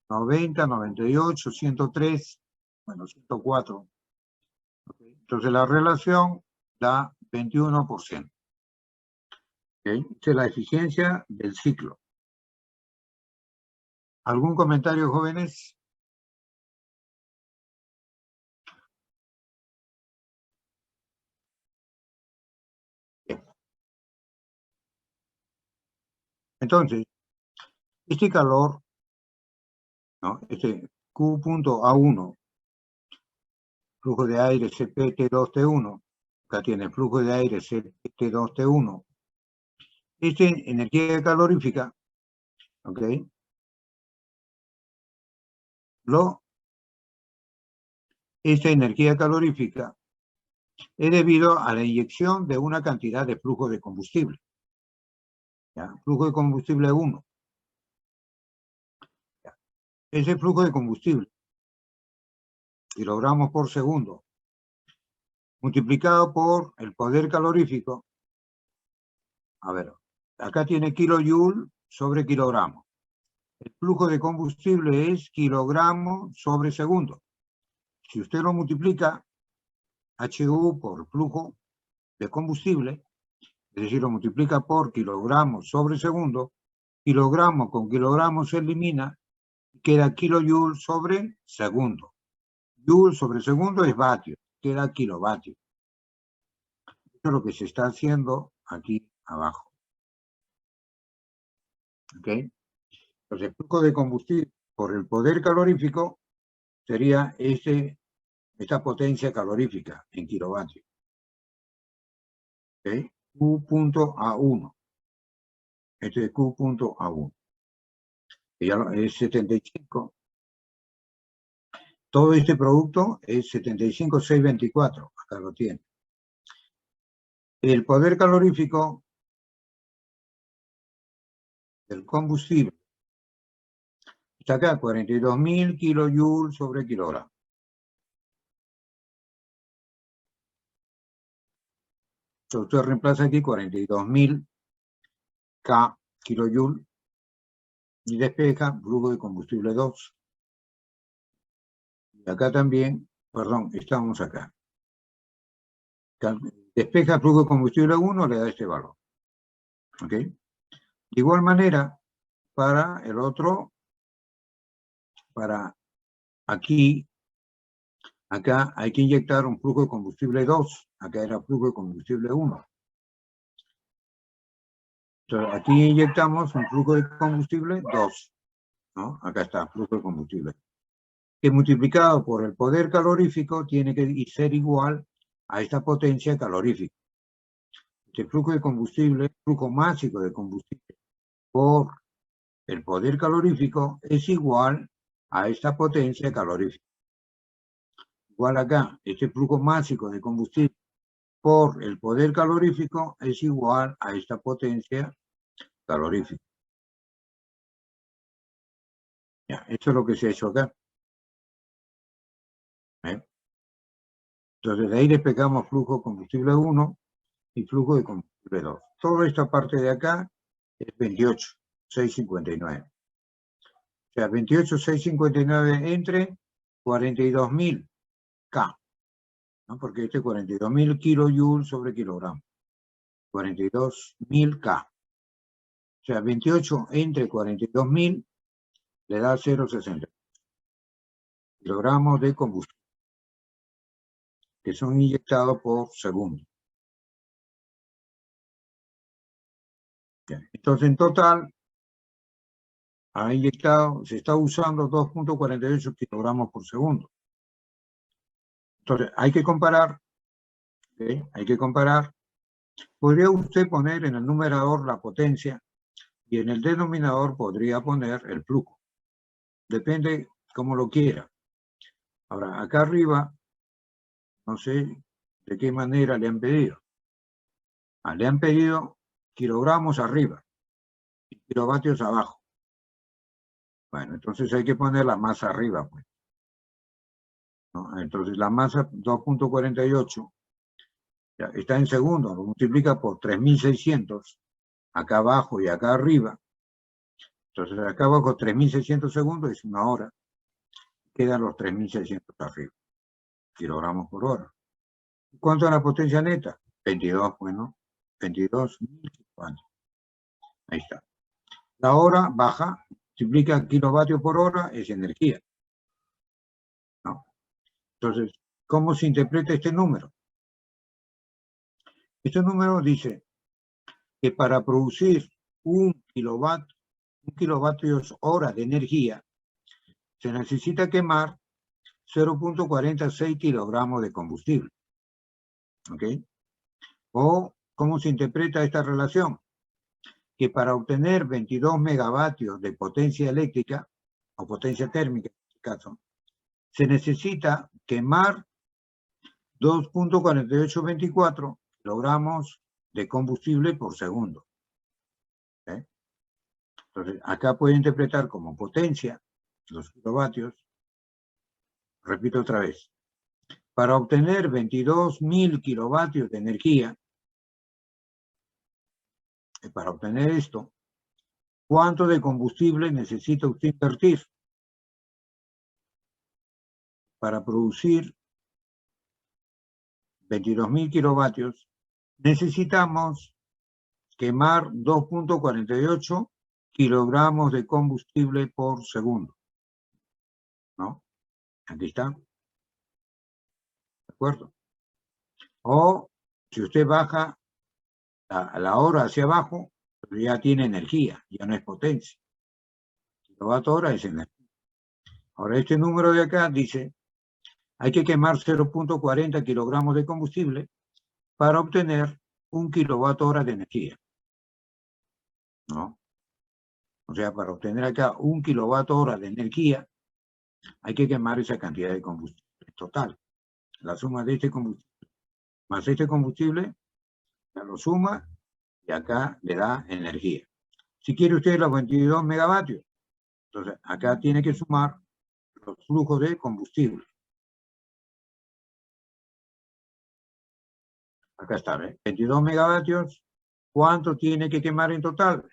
90, 98, 103, bueno, 104. ¿Okay? Entonces, la relación da 21%. ¿Okay? Esta es la eficiencia del ciclo. ¿Algún comentario, jóvenes? Entonces, este calor, ¿no? Este Q.A1, flujo de aire CP-T2-T1, acá tiene flujo de aire CP-T2-T1, esta energía calorífica, ¿ok? Esta energía calorífica es debido a la inyección de una cantidad de flujo de combustible. ¿Ya? Flujo de combustible 1. ¿Ya? Ese flujo de combustible, kilogramos por segundo, multiplicado por el poder calorífico. A ver, acá tiene kilojoule sobre kilogramo. El flujo de combustible es kilogramo sobre segundo. Si usted lo multiplica, HU por flujo de combustible, es decir, lo multiplica por kilogramos sobre segundo, kilogramo con kilogramo se elimina, queda kilojoule sobre segundo. Joule sobre segundo es vatio, queda kilovatio. Esto es lo que se está haciendo aquí abajo. ¿Ok? Entonces, el flujo de combustible por el poder calorífico sería esta potencia calorífica en kilovatios. ¿Ok? Q.A1. Este es Q.A1. Ya es 75. Todo este producto es 75,624. Acá lo tiene. El poder calorífico del combustible está acá, 42.000 kilojoules sobre kilogramo. Entonces usted reemplaza aquí 42.000 K kilojoules y despeja flujo de combustible 2. Y acá también, perdón, estamos acá. Despeja flujo de combustible 1, le da este valor. ¿Ok? De igual manera, para el otro, para aquí, acá hay que inyectar un flujo de combustible 2. Acá era flujo de combustible 1. Entonces, aquí inyectamos un flujo de combustible 2. ¿No? Acá está, flujo de combustible. Que multiplicado por el poder calorífico tiene que ser igual a esta potencia calorífica. Este flujo de combustible, flujo másico de combustible por el poder calorífico es igual a esta potencia calorífica. Igual acá, este flujo másico de combustible por el poder calorífico es igual a esta potencia calorífica. Ya, esto es lo que se ha hecho acá. Entonces, de ahí despegamos flujo de combustible 1 y flujo de combustible 2. Toda esta parte de acá es 28,659. O sea, 28,659 entre 42.000 K, ¿no? Porque este es 42.000 kilojoules sobre kilogramo. 42.000 K. O sea, 28 entre 42.000 le da 0,60 kilogramos de combustible que son inyectados por segundo. Bien. Entonces, en total, ha inyectado, se está usando 2,48 kilogramos por segundo. Entonces, hay que comparar, ¿sí? Hay que comparar. Podría usted poner en el numerador la potencia y en el denominador podría poner el flujo. Depende cómo lo quiera. Ahora, acá arriba, no sé de qué manera le han pedido. Le han pedido kilogramos arriba y kilovatios abajo. Bueno, entonces hay que poner la masa arriba, pues. ¿No? Entonces la masa 2,48 está en segundo, lo multiplica por 3.600, acá abajo y acá arriba. Entonces acá abajo 3.600 segundos es una hora. Quedan los 3.600 arriba, kilogramos por hora. ¿Cuánto es la potencia neta? 22, bueno, 22.000 kilowatios. Ahí está. La hora baja, multiplica kilovatios por hora, es energía. ¿No? Entonces, ¿cómo se interpreta este número? Este número dice que para producir un kilovatios hora de energía, se necesita quemar 0.46 kilogramos de combustible. ¿Ok? O, ¿cómo se interpreta esta relación? Que para obtener 22 megavatios de potencia eléctrica, o potencia térmica en este caso, se necesita quemar 2.4824 kilogramos de combustible por segundo. ¿Eh? Entonces, acá puede interpretar como potencia los kilovatios. Repito otra vez. Para obtener 22.000 kilovatios de energía, para obtener esto, ¿cuánto de combustible necesita usted invertir? Para producir 22.000 kilovatios, necesitamos quemar 2.48 kilogramos de combustible por segundo. ¿No? Aquí está. ¿De acuerdo? O si usted baja la hora hacia abajo, ya tiene energía, ya no es potencia. Kilovatio hora es energía. Ahora este número de acá dice, hay que quemar 0.40 kilogramos de combustible para obtener 1 kilovatio hora de energía. ¿No? O sea, para obtener acá 1 kilovatio hora de energía, hay que quemar esa cantidad de combustible total. La suma de este combustible más este combustible, ya lo suma y acá le da energía. Si quiere usted los 22 megavatios, entonces acá tiene que sumar los flujos de combustible. Acá está, ¿ves? 22 megavatios, ¿cuánto tiene que quemar en total?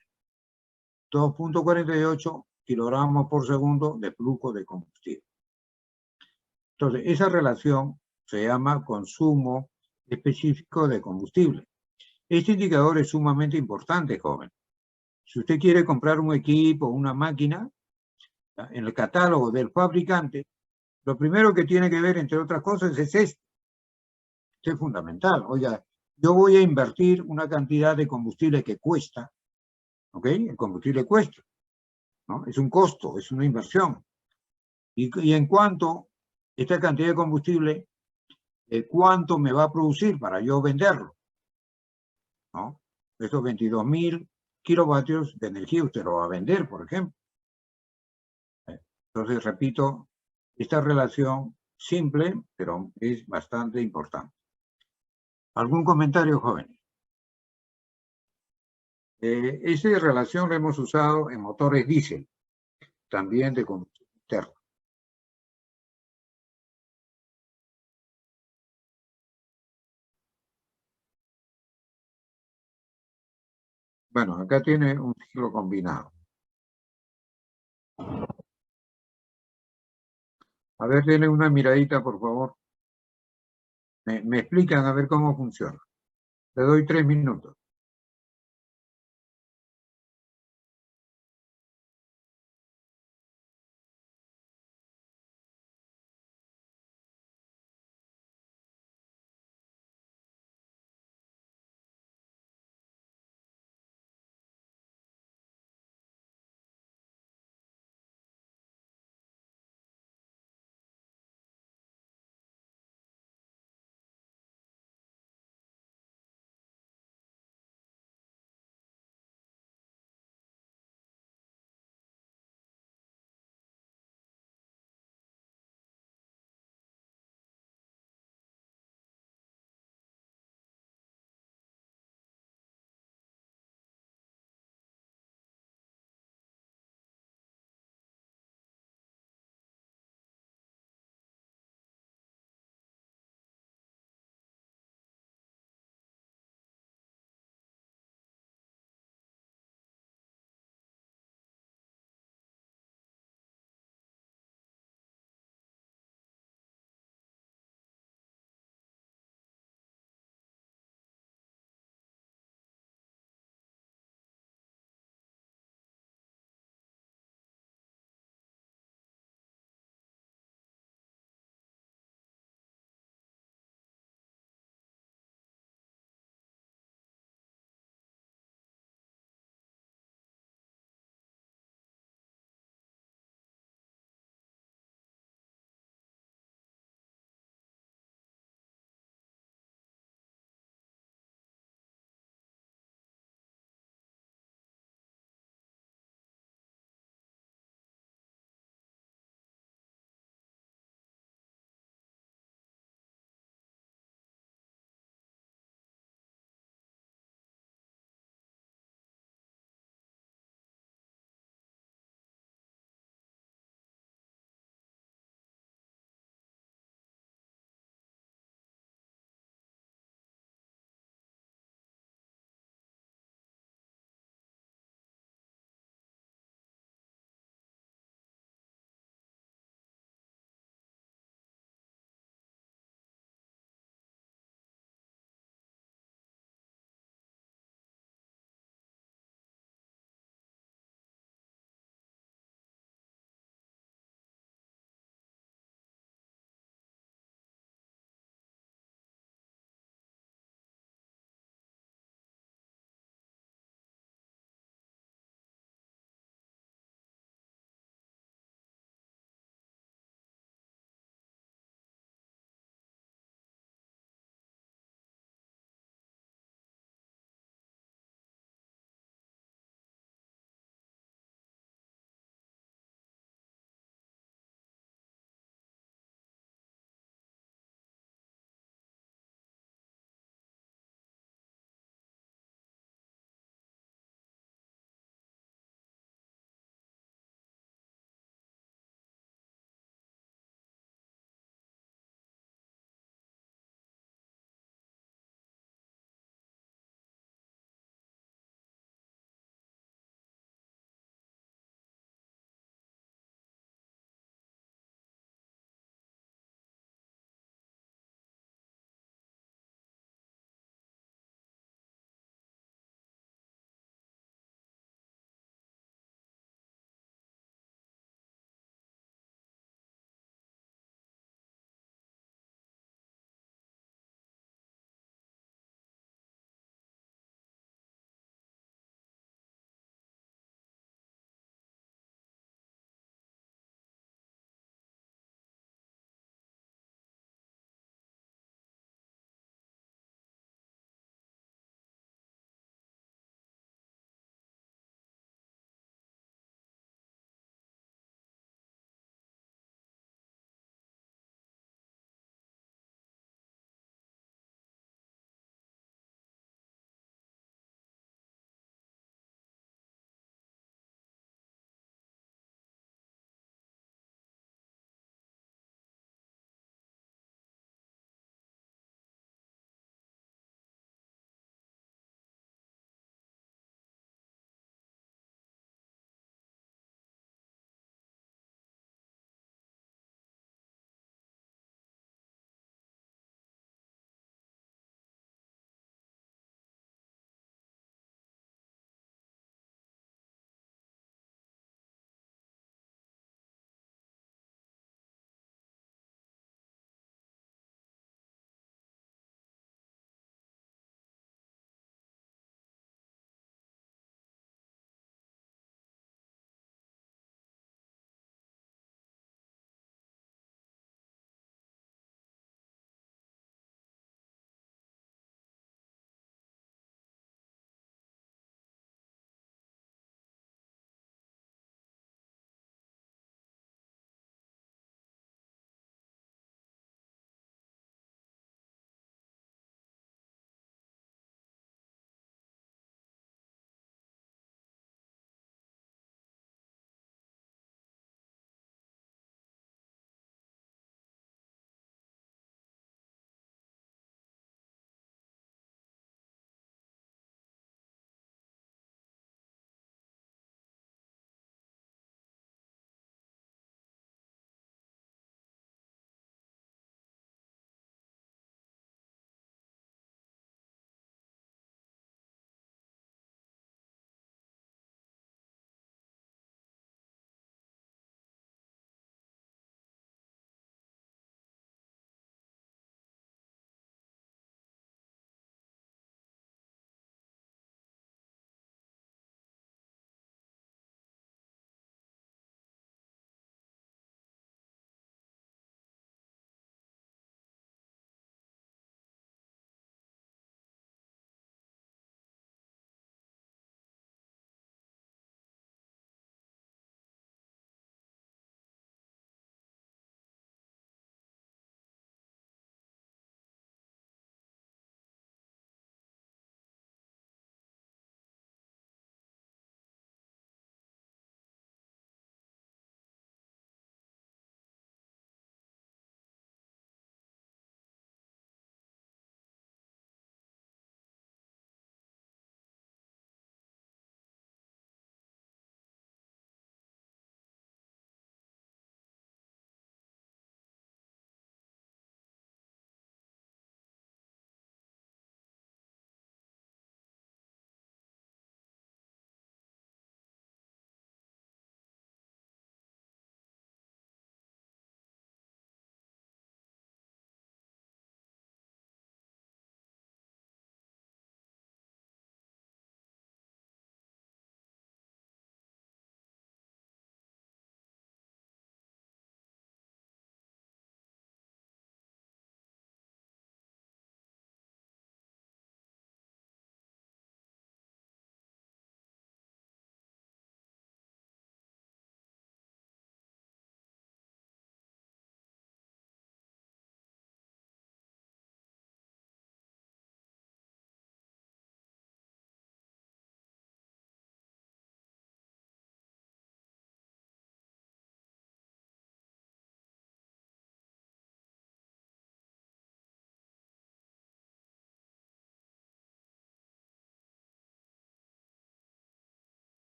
2.48 kilogramos por segundo de flujo de combustible. Entonces, esa relación se llama consumo específico de combustible. Este indicador es sumamente importante, joven. Si usted quiere comprar un equipo, una máquina, ¿ya? En el catálogo del fabricante, lo primero que tiene que ver, entre otras cosas, es esto. Esto es fundamental. Oiga, yo voy a invertir una cantidad de combustible que cuesta, ¿ok? El combustible cuesta, ¿no? Es un costo, es una inversión. Y en cuanto esta cantidad de combustible, ¿cuánto me va a producir para yo venderlo? ¿No? Estos 22.000 kilovatios de energía usted lo va a vender, por ejemplo. Entonces, repito, esta relación simple, pero es bastante importante. ¿Algún comentario, jóvenes? Esa relación la hemos usado en motores diésel, también de combustión interna. Bueno, acá tiene un ciclo combinado. A ver, denle una miradita, por favor. Me explican a ver cómo funciona. Le doy 3 minutos.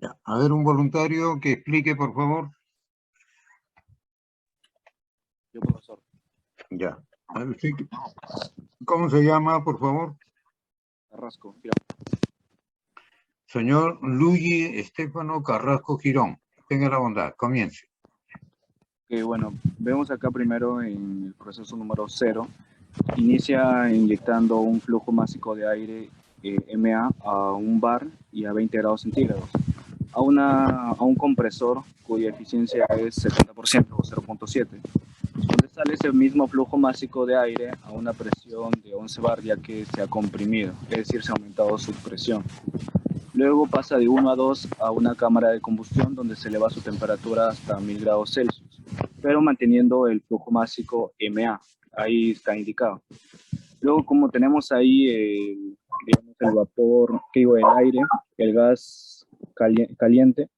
Ya. A ver, un voluntario que explique, por favor. Yo, profesor. Ya. A ver, sí, ¿cómo se llama, por favor? Carrasco. Señor Luigi Estefano Carrasco Girón. Tenga la bondad, comience. Que bueno, vemos acá primero en el proceso número 0. Inicia inyectando un flujo másico de aire MA a un bar y a 20 grados centígrados. A un compresor cuya eficiencia es 70% o 0.7, donde sale ese mismo flujo másico de aire a una presión de 11 bar ya que se ha comprimido, es decir, se ha aumentado su presión. Luego pasa de 1 a 2 a una cámara de combustión donde se eleva su temperatura hasta 1000 grados Celsius, pero manteniendo el flujo másico MA, ahí está indicado. Luego, como tenemos ahí digamos, el vapor, el aire, el gas caliente,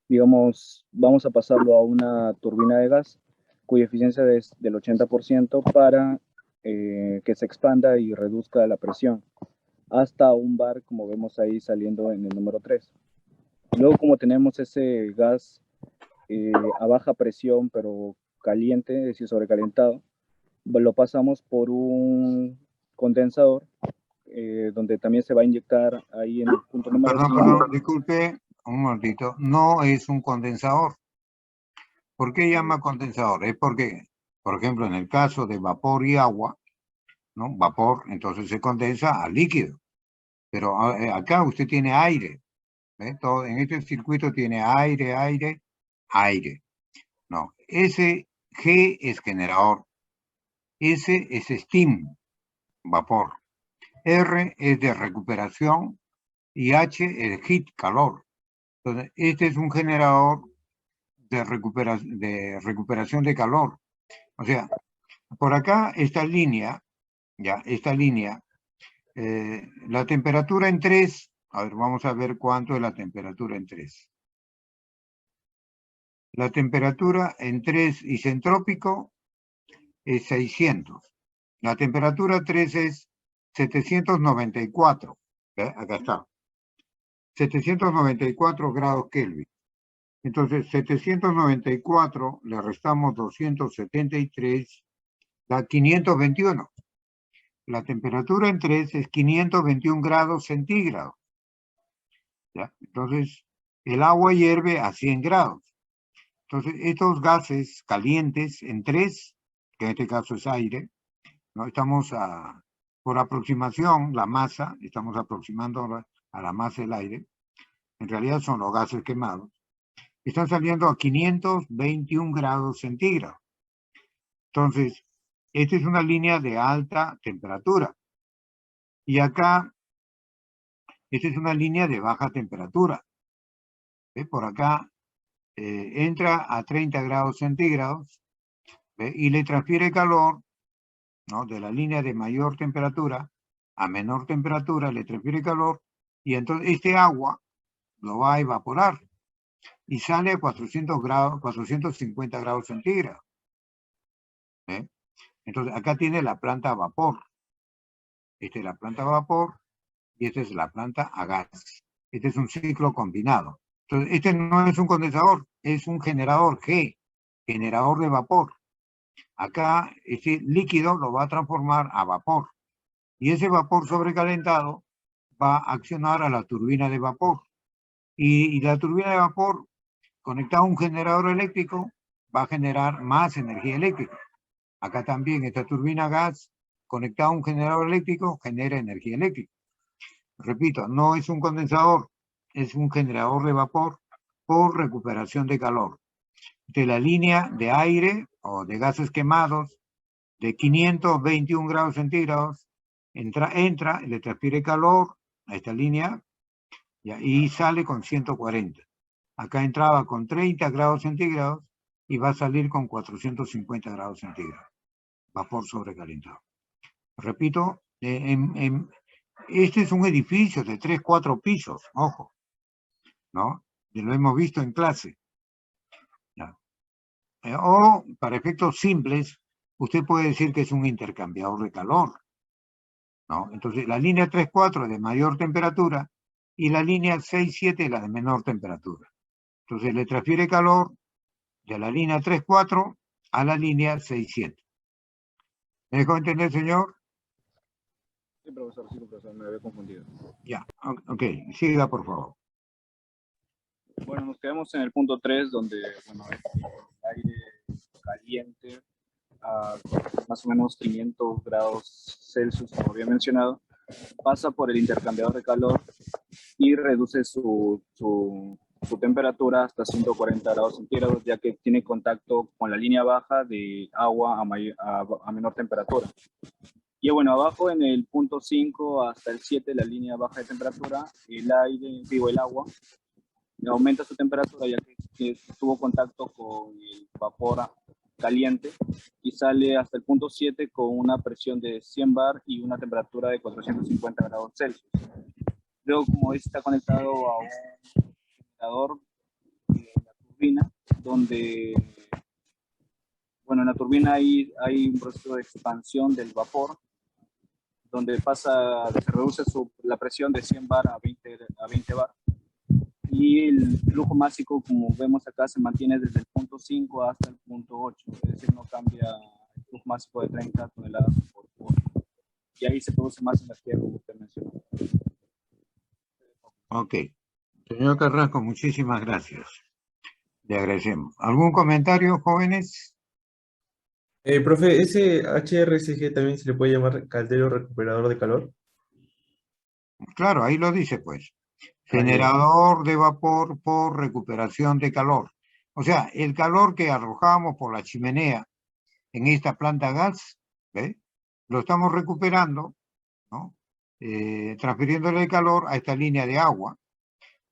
digamos, vamos a pasarlo a una turbina de gas cuya eficiencia es del 80% para que se expanda y reduzca la presión hasta un bar, como vemos ahí saliendo en el número 3. Luego, como tenemos ese gas a baja presión, pero caliente, es decir, sobrecalentado, lo pasamos por un condensador, donde también se va a inyectar ahí en el punto número 5. Perdón, disculpe, un momentito. No es un condensador. ¿Por qué llama condensador? Es porque, por ejemplo, en el caso de vapor y agua, ¿no? Vapor, entonces se condensa a líquido. Pero acá usted tiene aire. Todo, en este circuito tiene aire, aire, aire. No, ese G es generador. S es steam, vapor. R es de recuperación y H es heat, calor. Entonces, este es un generador de recuperación de calor. O sea, por acá esta línea, ya, esta línea, la temperatura en 3, a ver, vamos a ver cuánto es la temperatura en 3. La temperatura en 3 isentrópico es 600. La temperatura 3 es 794. Acá está. 794 grados Kelvin. Entonces, 794 le restamos 273, da 521. La temperatura en 3 es 521 grados centígrados. ¿Ya? Entonces, el agua hierve a 100 grados. Entonces, estos gases calientes en 3, que en este caso es aire, ¿no? Estamos por aproximación, la masa, estamos aproximando a la masa del aire, en realidad son los gases quemados, están saliendo a 521 grados centígrados. Entonces, esta es una línea de alta temperatura. Y acá, esta es una línea de baja temperatura. Por acá entra a 30 grados centígrados y le transfiere calor, ¿no? De la línea de mayor temperatura a menor temperatura, le transfiere calor y entonces este agua lo va a evaporar y sale a 400 grados, 450 grados centígrados. Entonces acá tiene la planta a vapor. Esta es la planta a vapor y esta es la planta a gas. Este es un ciclo combinado. Entonces este no es un condensador, es un generador G, generador de vapor. Acá este líquido lo va a transformar a vapor y ese vapor sobrecalentado va a accionar a la turbina de vapor y la turbina de vapor conectada a un generador eléctrico va a generar más energía eléctrica. Acá también esta turbina a gas conectada a un generador eléctrico genera energía eléctrica. Repito, no es un condensador, es un generador de vapor por recuperación de calor. De la línea de aire o de gases quemados de 521 grados centígrados, entra, le transfiere calor a esta línea y sale con 140. Acá entraba con 30 grados centígrados y va a salir con 450 grados centígrados. Vapor sobrecalentado. Repito, este es un edificio de 3, 4 pisos, ojo, ¿no? Y lo hemos visto en clase. O, para efectos simples, usted puede decir que es un intercambiador de calor, ¿no? Entonces, la línea 3-4 de mayor temperatura y la línea 6-7 la de menor temperatura. Entonces le transfiere calor de la línea 3-4 a la línea 6-7. ¿Me dejó entender, señor? Sí, profesor, me había confundido. Ya, ok, siga por favor. Bueno, nos quedamos en el punto 3, donde, bueno, el aire caliente a más o menos 500 grados Celsius, como había mencionado, pasa por el intercambiador de calor y reduce su temperatura hasta 140 grados centígrados, ya que tiene contacto con la línea baja de agua a menor temperatura. Y bueno, abajo en el punto 5 hasta el 7, la línea baja de temperatura, el agua, aumenta su temperatura ya que tuvo contacto con el vapor caliente y sale hasta el punto 7 con una presión de 100 bar y una temperatura de 450 grados Celsius. Luego, como está conectado a un generador de la turbina, donde, bueno, en la turbina hay un proceso de expansión del vapor, donde se reduce la presión de 100 bar a 20 bar. Y el flujo másico, como vemos acá, se mantiene desde el punto 5 hasta el punto 8, es decir, no cambia el flujo másico de 30 toneladas por hora. Y ahí se produce más energía, como usted mencionó. Ok. Señor Carrasco, muchísimas gracias. Le agradecemos. ¿Algún comentario, jóvenes? Profe, ¿ese HRSG también se le puede llamar caldero recuperador de calor? Claro, ahí lo dice, pues. Ah, ya. Generador de vapor por recuperación de calor. O sea, el calor que arrojamos por la chimenea en esta planta gas, ¿ve? Lo estamos recuperando, ¿no? Transfiriéndole el calor a esta línea de agua,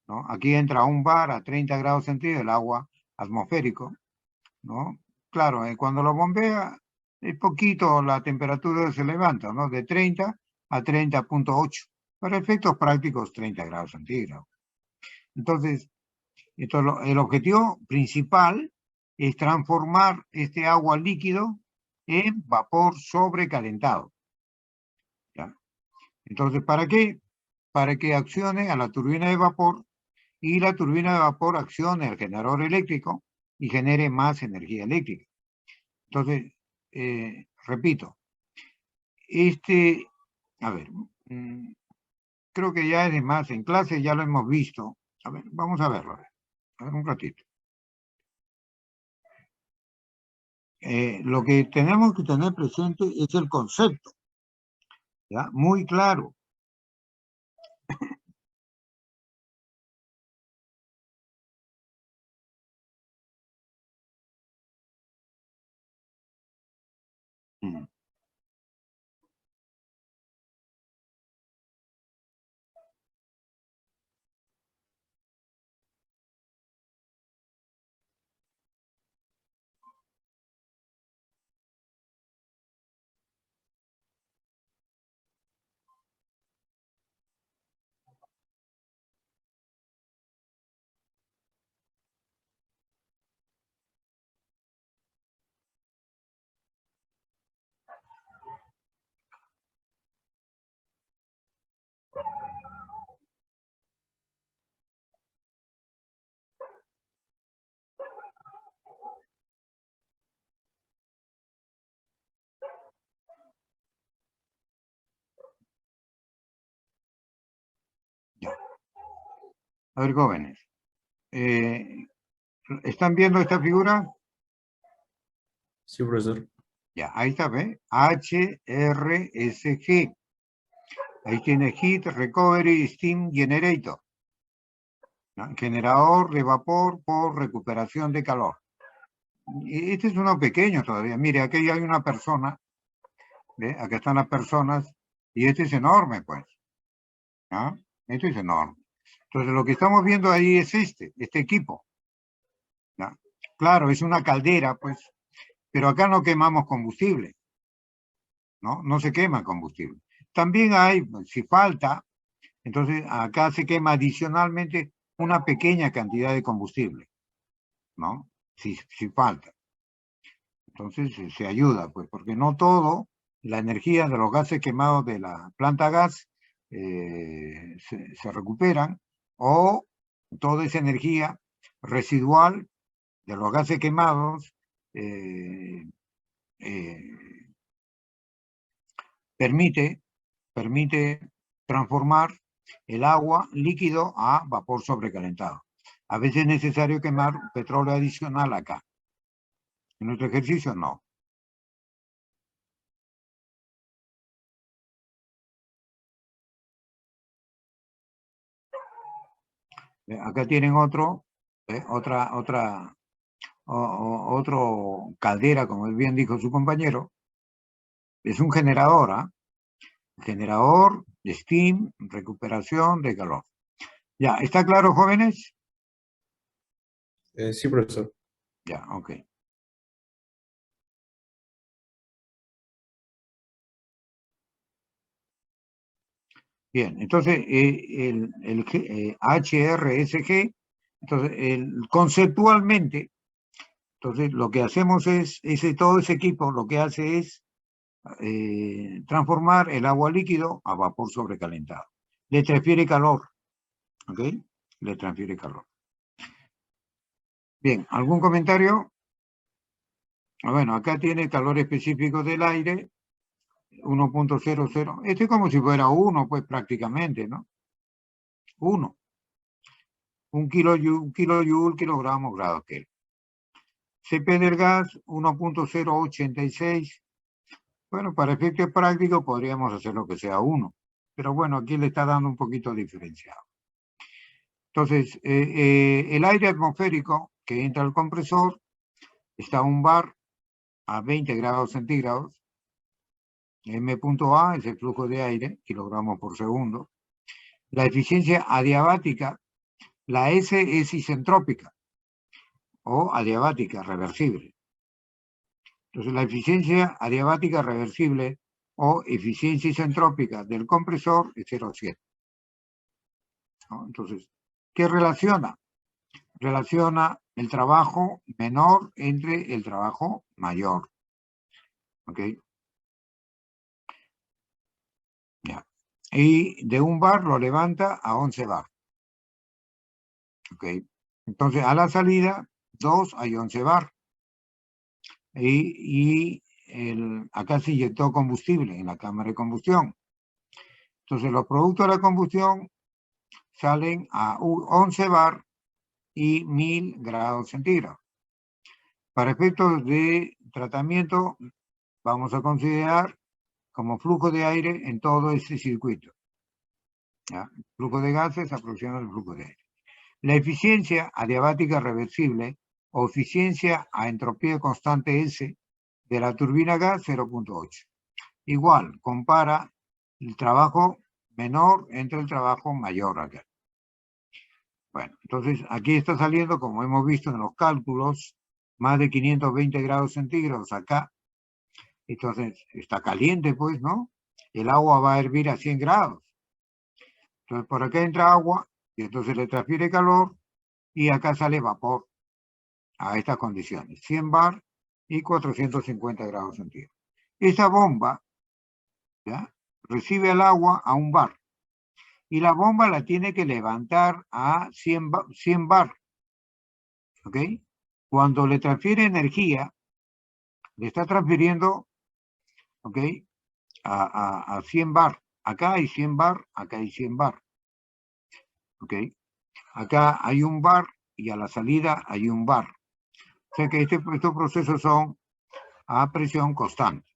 ¿no? Aquí entra un bar a 30 grados centígrados el agua atmosférico, ¿no? Claro, cuando lo bombea, es poquito la temperatura se levanta, ¿no? De 30 a 30.8. Para efectos prácticos, 30 grados centígrados. Entonces, el objetivo principal es transformar este agua líquido en vapor sobrecalentado. ¿Ya? Entonces, ¿para qué? Para que accione a la turbina de vapor y la turbina de vapor accione al generador eléctrico y genere más energía eléctrica. Entonces, repito, a ver, creo que ya es de más, en clase ya lo hemos visto. A ver, vamos a verlo, a ver un ratito. Lo que tenemos que tener presente es el concepto, ¿ya? Muy claro. Ya. A ver, jóvenes, ¿están viendo esta figura? Sí, profesor. Ya, ahí está, ¿ve? HRSG. Ahí tiene Heat Recovery Steam Generator, ¿no? Generador de vapor por recuperación de calor. Este es uno pequeño todavía. Mire, aquí hay una persona, ¿ve? Acá están las personas, y este es enorme, pues. ¿Ah? Este es enorme. Entonces, lo que estamos viendo ahí es este equipo. ¿No? Claro, es una caldera, pues, pero acá no quemamos combustible, ¿no? No se quema combustible. También hay, si falta, entonces acá se quema adicionalmente una pequeña cantidad de combustible, ¿no? Si falta. Entonces se ayuda, pues, porque no todo, la energía de los gases quemados de la planta gas se recuperan, o toda esa energía residual de los gases quemados permite transformar el agua líquido a vapor sobrecalentado. A veces es necesario quemar petróleo adicional acá. En nuestro ejercicio no. Acá tienen otro caldera, como bien dijo su compañero. Es un generador, ¿ah? Generador de steam, recuperación de calor. Ya, ¿está claro, jóvenes? Sí, profesor. Ya, ok. Bien, entonces el HRSG, entonces conceptualmente, entonces lo que hacemos es, todo ese equipo lo que hace es transformar el agua líquido a vapor sobrecalentado. Le transfiere calor, ¿ok? Le transfiere calor. Bien, ¿algún comentario? Bueno, acá tiene el calor específico del aire, 1.00. Este es como si fuera 1, pues prácticamente, ¿no? 1. Un kilojoule, kilogramos, grados Kelvin. CP del gas, 1.086. Bueno, para efectos prácticos podríamos hacer lo que sea 1. Pero bueno, aquí le está dando un poquito diferenciado. Entonces, el aire atmosférico que entra al compresor está a un bar a 20 grados centígrados. M.A es el flujo de aire, kilogramos por segundo. La eficiencia adiabática, la S es isentrópica o adiabática, reversible. Entonces, la eficiencia adiabática reversible o eficiencia isentrópica del compresor es 0,7. ¿No? Entonces, ¿qué relaciona? Relaciona el trabajo menor entre el trabajo mayor. ¿Ok? Ya. Y de un bar lo levanta a 11 bar. ¿Ok? Entonces, a la salida, 2 hay 11 bar. Acá se inyectó combustible en la cámara de combustión. Entonces, los productos de la combustión salen a 11 bar y 1000 grados centígrados. Para efectos de tratamiento, vamos a considerar como flujo de aire en todo este circuito. ¿Ya? El flujo de gases aproxima al flujo de aire. La eficiencia adiabática reversible o eficiencia a entropía constante S de la turbina gas, 0.8. Igual, compara el trabajo menor entre el trabajo mayor acá. Bueno, entonces aquí está saliendo, como hemos visto en los cálculos, más de 520 grados centígrados acá. Entonces, está caliente, pues, ¿no? El agua va a hervir a 100 grados. Entonces, por acá entra agua y entonces le transfiere calor y acá sale vapor a estas condiciones. 100 bar y 450 grados centígrados. Esa bomba, ¿ya?, recibe el agua a un bar y la bomba la tiene que levantar a 100 bar. ¿Ok? Cuando le transfiere energía, le está transfiriendo, ¿ok?, a 100 bar. Acá hay 100 bar, acá hay 100 bar. ¿Ok? Acá hay un bar y a la salida hay un bar. O sea que estos procesos son a presión constante.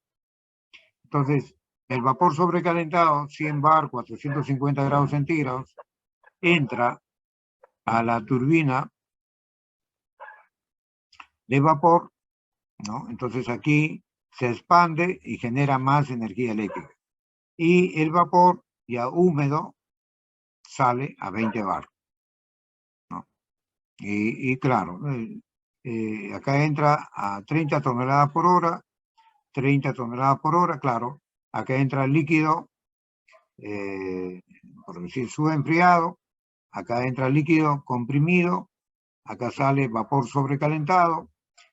Entonces, el vapor sobrecalentado, 100 bar, 450 grados centígrados, entra a la turbina de vapor, ¿no? Entonces aquí se expande y genera más energía eléctrica. Y el vapor ya húmedo sale a 20 bar, ¿no? Y claro, acá entra a 30 toneladas por hora, 30 toneladas por hora, claro. Acá entra el líquido, por decir, subenfriado. Acá entra el líquido comprimido. Acá sale vapor sobrecalentado.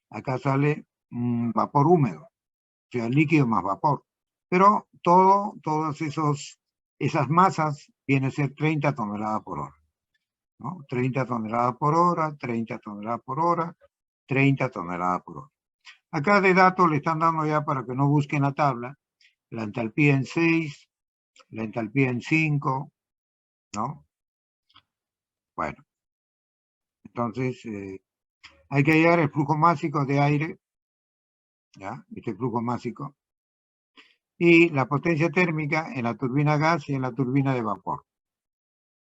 Acá sale vapor húmedo. O sea, líquido más vapor. Pero todos esos esas masas vienen a ser 30 toneladas por hora, ¿no? 30 toneladas por hora, 30 toneladas por hora, 30 toneladas por hora. Acá de datos le están dando ya para que no busquen la tabla, la entalpía en 6, la entalpía en 5, ¿no? Bueno, entonces hay que hallar el flujo másico de aire, ¿ya? Este flujo másico, y la potencia térmica en la turbina gas y en la turbina de vapor.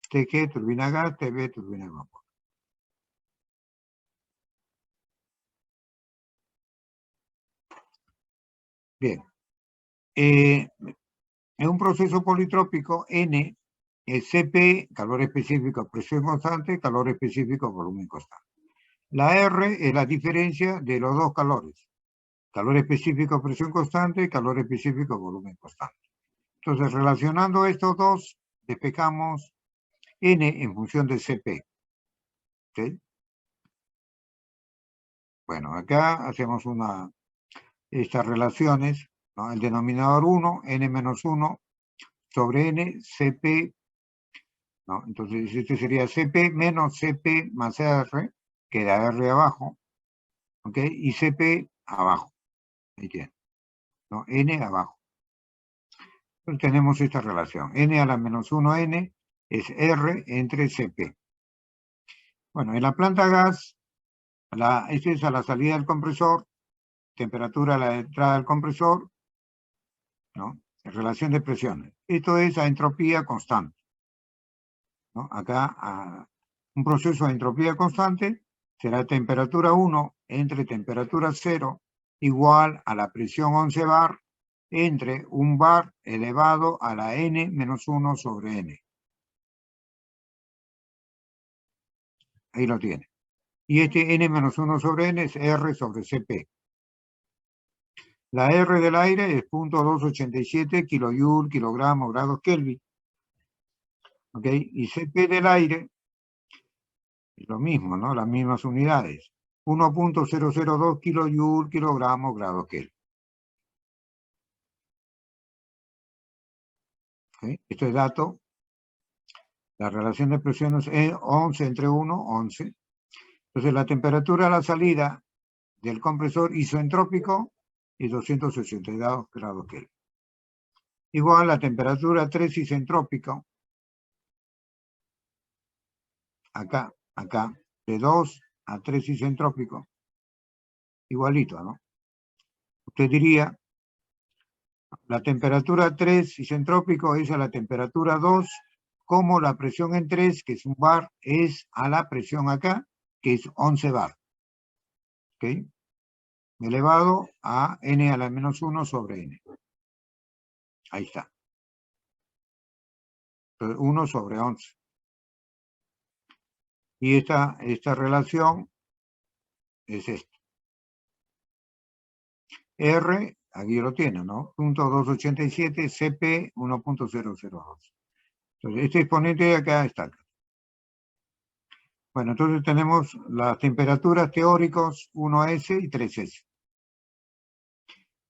TG, turbina gas, TB, turbina de vapor. Bien. En un proceso politrópico, N es Cp, calor específico, presión constante, calor específico, volumen constante. La R es la diferencia de los dos calores. Calor específico, presión constante, calor específico, volumen constante. Entonces, relacionando estos dos, despejamos N en función de Cp. ¿Okay? Bueno, acá hacemos estas relaciones, ¿no? El denominador 1, N menos 1, sobre N, Cp, ¿no? Entonces, este sería Cp menos Cp más R, queda R abajo, ¿ok? Y Cp abajo, ahí tiene, ¿no? N abajo. Entonces tenemos esta relación, N a la menos 1N es R entre Cp. Bueno, en la planta gas, este es a la salida del compresor, temperatura a la entrada del compresor, ¿no? Relación de presiones. Esto es a entropía constante, ¿no? Acá, un proceso a entropía constante será temperatura 1 entre temperatura 0 igual a la presión 11 bar entre 1 bar elevado a la n menos 1 sobre n. Ahí lo tiene. Y este n menos 1 sobre n es R sobre Cp. La R del aire es 0.287 kilojoule, kilogramo, grados Kelvin. ¿Ok? Y Cp del aire es lo mismo, ¿no? Las mismas unidades. 1.002 kilojoule, kilogramo, grados Kelvin. ¿Okay? Esto es dato. La relación de presiones es 11 entre 1, 11. Entonces la temperatura a la salida del compresor isentrópico es 282 grados Kelvin. Igual la temperatura 3 isentrópico, acá, de 2 a 3 isentrópico, igualito, ¿no? Usted diría, la temperatura 3 isentrópico es a la temperatura 2, como la presión en 3, que es 1 bar, es a la presión acá, que es 11 bar. ¿Ok? Elevado a n a la menos 1 sobre n. Ahí está. Entonces, 1 sobre 11. Y esta relación es esta. R, aquí lo tiene, ¿no? 0.287, Cp 1.002. Entonces, este exponente de acá está acá. Bueno, entonces tenemos las temperaturas teóricos 1S y 3S.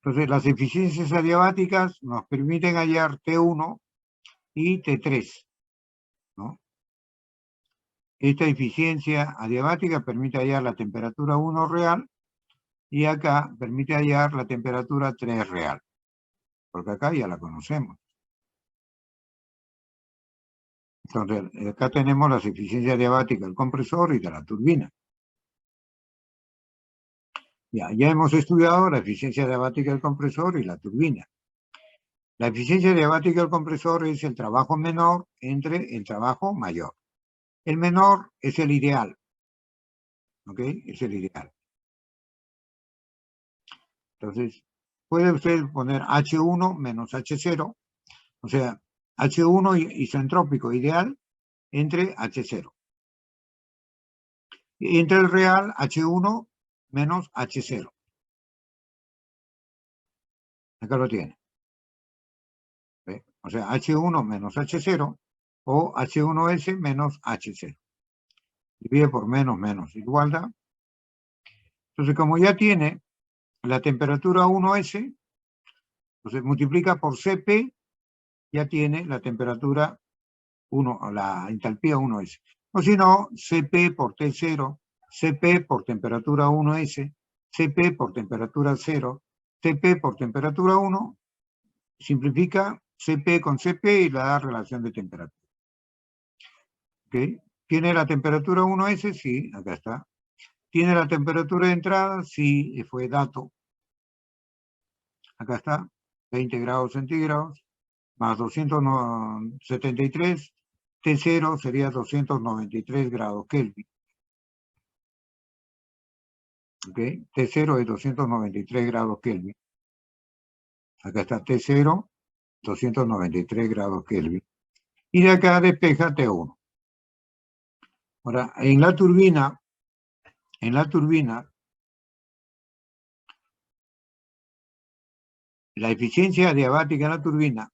Entonces, las eficiencias adiabáticas nos permiten hallar T1 y T3, ¿no? Esta eficiencia adiabática permite hallar la temperatura 1 real y acá permite hallar la temperatura 3 real, porque acá ya la conocemos. Entonces, acá tenemos las eficiencias adiabáticas del compresor y de la turbina. Ya hemos estudiado la eficiencia adiabática del compresor y la turbina. La eficiencia adiabática del compresor es el trabajo menor entre el trabajo mayor. El menor es el ideal. ¿Ok? Es el ideal. Entonces, puede usted poner H1 menos H0, o sea, H1 isentrópico ideal entre H0. Y entre el real, H1 menos H0. Acá lo tiene. ¿Ve? O sea, H1 menos H0 o H1S menos H0. Divide por menos, menos, igualdad. Entonces, como ya tiene la temperatura 1S, entonces multiplica por Cp ya tiene la temperatura 1, la entalpía 1S. O si no, Cp por T0, Cp por temperatura 1S, Cp por temperatura 0, Cp por temperatura 1, simplifica Cp con Cp y le da relación de temperatura. ¿Okay? ¿Tiene la temperatura 1S? Sí, acá está. ¿Tiene la temperatura de entrada? Sí, fue dato. Acá está, 20 grados centígrados, más 273, T0 sería 293 grados Kelvin. ¿Ok? T0 es 293 grados Kelvin. Acá está T0, 293 grados Kelvin. Y de acá despeja T1. Ahora, en la turbina, la eficiencia adiabática en la turbina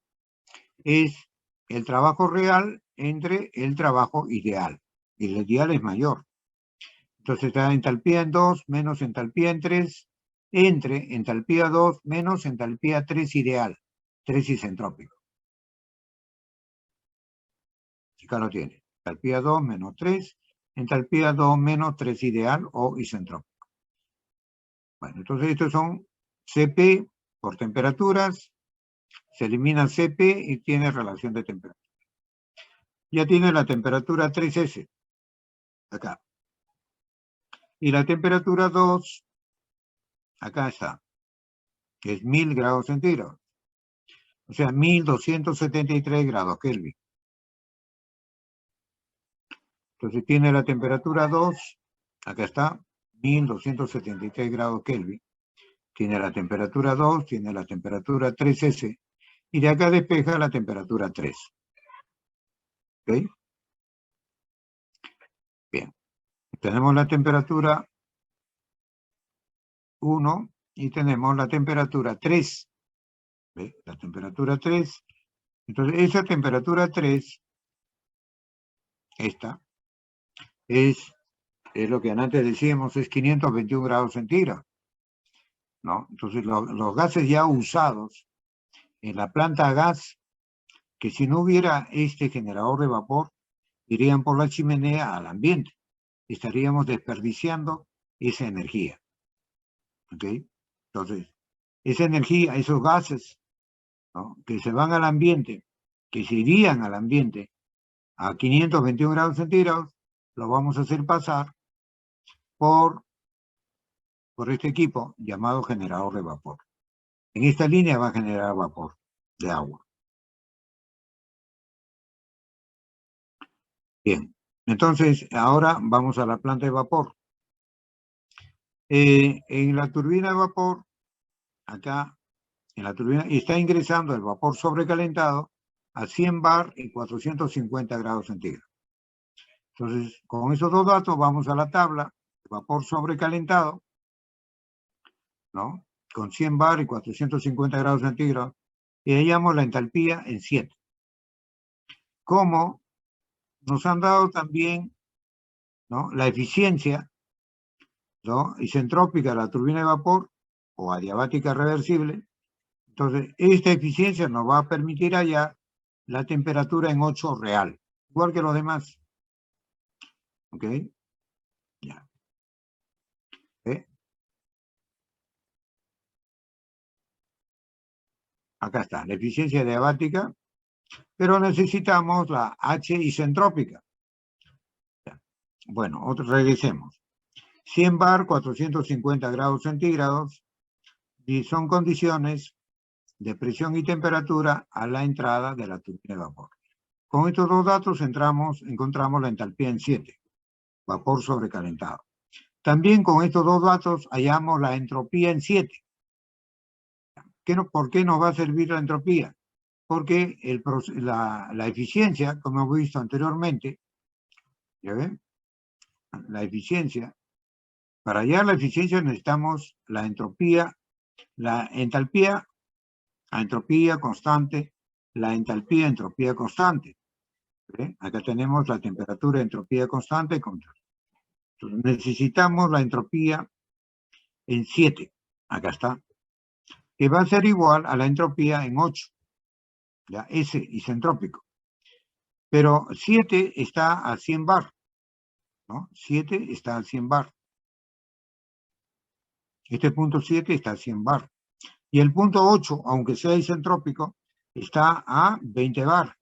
es el trabajo real entre el trabajo ideal. Y el ideal es mayor. Entonces está entalpía en 2 menos entalpía en 3, entre entalpía 2 menos entalpía 3 ideal, 3 isentrópico. Acá lo tiene. Entalpía 2 menos 3, entalpía 2 menos 3 ideal o isentrópico. Bueno, entonces estos son Cp por temperaturas, se elimina Cp y tiene relación de temperatura. Ya tiene la temperatura 3S, acá. Y la temperatura 2, acá está, que es 1000 grados centígrados. O sea, 1273 grados Kelvin. Entonces tiene la temperatura 2, acá está, 1273 grados Kelvin. Tiene la temperatura 2, tiene la temperatura 3S, y de acá despeja la temperatura 3. ¿Ok? Bien. Tenemos la temperatura 1 y tenemos la temperatura 3. ¿Ve? La temperatura 3. Entonces, esa temperatura 3, esta, es lo que antes decíamos, es 521 grados centígrados, ¿no? Entonces, los gases ya usados en la planta a gas, que si no hubiera este generador de vapor, irían por la chimenea al ambiente. Estaríamos desperdiciando esa energía. ¿Ok? Entonces, esa energía, esos gases, ¿no?, que se van al ambiente, que se irían al ambiente a 521 grados centígrados, lo vamos a hacer pasar por este equipo llamado generador de vapor. En esta línea va a generar vapor de agua. Bien, entonces ahora vamos a la planta de vapor. En la turbina de vapor, acá, en la turbina, está ingresando el vapor sobrecalentado a 100 bar y 450 grados centígrados. Entonces, con esos dos datos vamos a la tabla, vapor sobrecalentado, ¿no?, con 100 bar y 450 grados centígrados, y hallamos la entalpía en 7. Como nos han dado también, ¿no?, la eficiencia, ¿no?, isentrópica de la turbina de vapor o adiabática reversible. Entonces, esta eficiencia nos va a permitir hallar la temperatura en 8 real, igual que los demás. ¿Ok? Ya. Acá está, la eficiencia adiabática, pero necesitamos la H isentrópica. Bueno, regresemos. 100 bar, 450 grados centígrados, y son condiciones de presión y temperatura a la entrada de la turbina de vapor. Con estos dos datos encontramos la entalpía en 7, vapor sobrecalentado. También con estos dos datos hallamos la entropía en 7. ¿Por qué nos va a servir la entropía? Porque la eficiencia, como hemos visto anteriormente, ¿ya ven? La eficiencia, para hallar la eficiencia necesitamos la entropía, la entalpía a entropía constante, la entalpía a entropía constante. ¿Ve? Acá tenemos la temperatura, entropía constante. Entonces necesitamos la entropía en 7, acá está, que va a ser igual a la entropía en 8. ya, S isentrópico. Pero 7 está a 100 bar, ¿no? 7 está a 100 bar. Este punto 7 está a 100 bar. Y el punto 8, aunque sea isentrópico, está a 20 bar.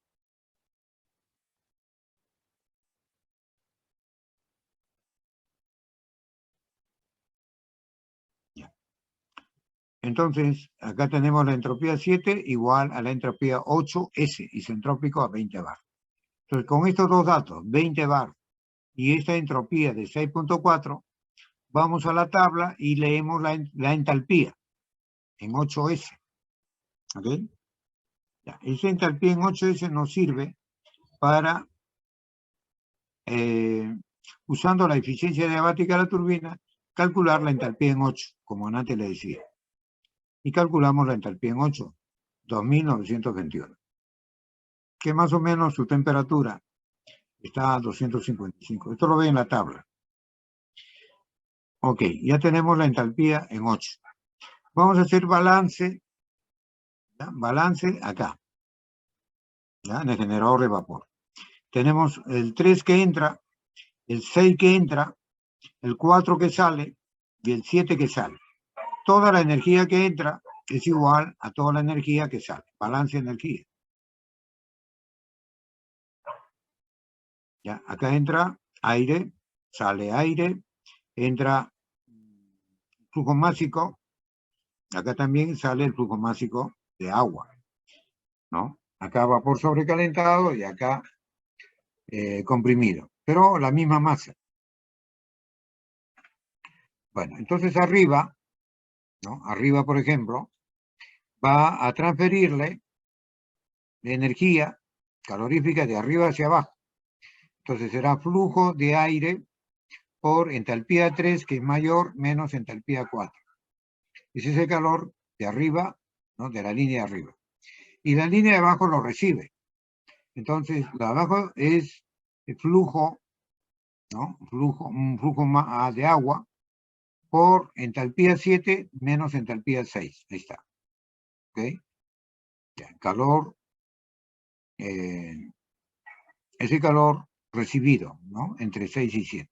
Ya. Entonces, acá tenemos la entropía 7 igual a la entropía 8S, isentrópico a 20 bar. Entonces, con estos dos datos, 20 bar y esta entropía de 6.4, vamos a la tabla y leemos la entalpía en 8S. ¿Ok? Ya. Esa entalpía en 8S nos sirve para, usando la eficiencia diabática de la turbina, calcular la entalpía en 8, como antes le decía. Y calculamos la entalpía en 8, 2921. Que más o menos su temperatura está a 255. Esto lo ve en la tabla. Ok, ya tenemos la entalpía en 8. Vamos a hacer balance, ¿ya? Balance acá, ¿ya? En el generador de vapor. Tenemos el 3 que entra, el 6 que entra, el 4 que sale y el 7 que sale. Toda la energía que entra es igual a toda la energía que sale. Balance de energía. ¿Ya? Acá entra aire, sale aire, entra flujo másico, acá también sale el flujo másico de agua, ¿no? Acá vapor sobrecalentado y acá comprimido, pero la misma masa. Bueno, entonces arriba, ¿no? Arriba, por ejemplo, va a transferirle energía calorífica de arriba hacia abajo. Entonces será flujo de aire por entalpía 3, que es mayor, menos entalpía 4. Ese es el calor de arriba, ¿no? De la línea de arriba. Y la línea de abajo lo recibe. Entonces, la de abajo es el flujo, ¿no? Un flujo de agua por entalpía 7 menos entalpía 6. Ahí está. ¿Ok? Ya, calor, ese calor recibido, ¿no? Entre 6 y 7.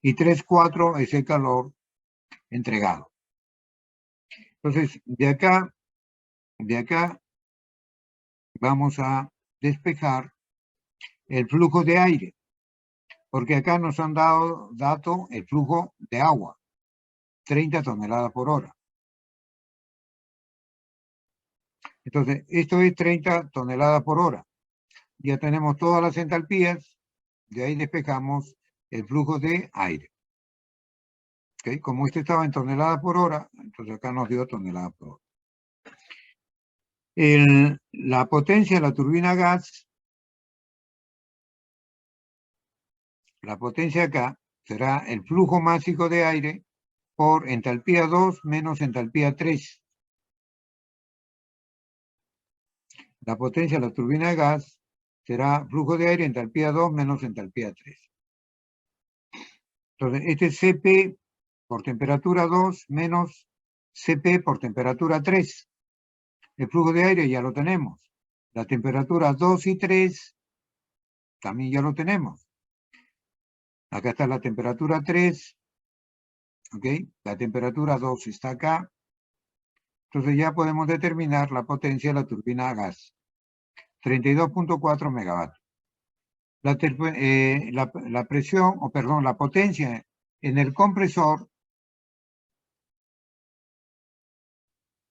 Y 3, 4 es el calor entregado. Entonces, de acá vamos a despejar el flujo de aire, porque acá nos han dado dato el flujo de agua, 30 toneladas por hora. Entonces, esto es 30 toneladas por hora. Ya tenemos todas las entalpías, de ahí despejamos el flujo de aire. ¿Okay? Como este estaba en toneladas por hora, entonces acá nos dio toneladas por hora. La potencia de la turbina gas, la potencia acá será el flujo másico de aire por entalpía 2 menos entalpía 3. La potencia de la turbina de gas será flujo de aire entalpía 2 menos entalpía 3. Entonces, este es Cp por temperatura 2 menos Cp por temperatura 3. El flujo de aire ya lo tenemos. La temperatura 2 y 3 también ya lo tenemos. Acá está la temperatura 3. ¿Ok? La temperatura 2 está acá. Entonces ya podemos determinar la potencia de la turbina a gas. 32.4 megavatios. La presión, o perdón, la potencia en el compresor,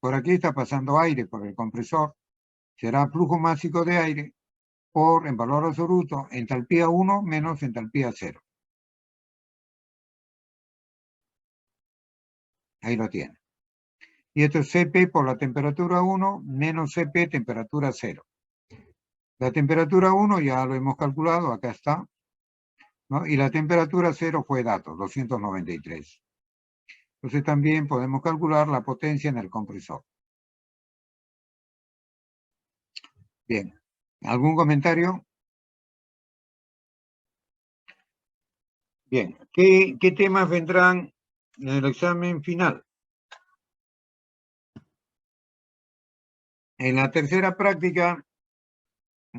por aquí está pasando aire por el compresor, será flujo másico de aire por, en valor absoluto, entalpía 1 menos entalpía 0. Ahí lo tiene. Y esto es Cp por la temperatura 1 menos Cp temperatura 0. La temperatura 1 ya lo hemos calculado, acá está, ¿no? Y la temperatura 0 fue dato, 293. Entonces también podemos calcular la potencia en el compresor. Bien, ¿algún comentario? Bien, ¿qué temas vendrán en el examen final? En la tercera práctica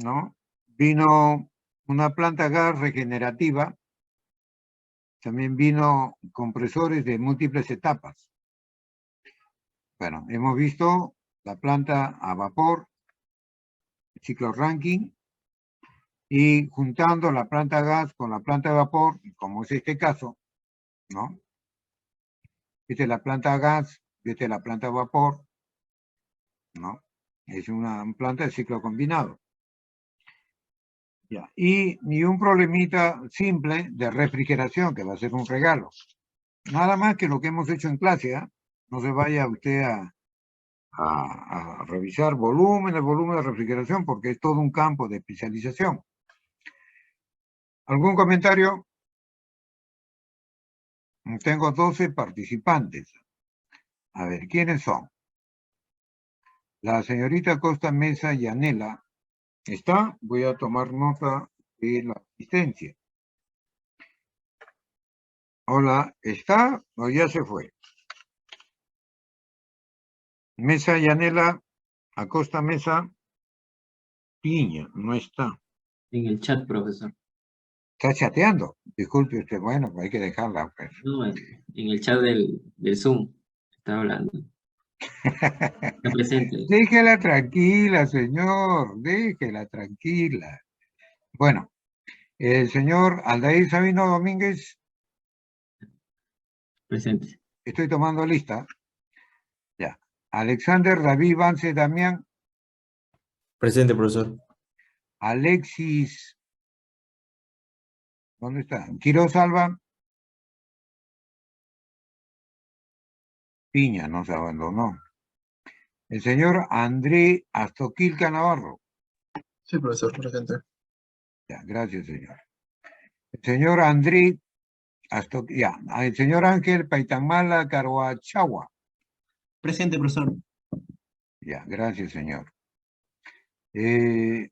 ¿no? Vino una planta gas regenerativa, también vino compresores de múltiples etapas. Bueno, hemos visto la planta a vapor, ciclo Rankine, y juntando la planta a gas con la planta a vapor, como es este caso, ¿no? Esta es la planta a gas, esta es la planta a vapor, ¿no? Es una planta de ciclo combinado. Ya. Y un problemita simple de refrigeración, que va a ser un regalo. Nada más que lo que hemos hecho en clase, ¿eh? No se vaya usted a revisar volumen de refrigeración, porque es todo un campo de especialización. ¿Algún comentario? Tengo 12 participantes. A ver, ¿quiénes son? La señorita Costa Mesa Yanela está. Voy a tomar nota de la asistencia. Hola, ¿está o ya se fue? Mesa Yanela, Acosta Mesa, Piña, no está. En el chat, profesor. Está chateando. Disculpe usted, bueno, pues hay que dejarla. Pues. No, en el chat del Zoom. Está hablando. Está presente. Déjela tranquila, señor. Déjela tranquila. Bueno, el señor Aldair Sabino Domínguez, Presente. estoy tomando lista. Ya. Alexander David Vance Damián, Presente, profesor. Alexis, ¿dónde está? Quiroz Alba. Piña nos abandonó. El señor André Astoquilca Navarro. Sí, profesor, presente. Ya, gracias, señor. El señor André ya. El señor Ángel Paitamala Caruachagua. Presente, profesor. Ya, gracias, señor. El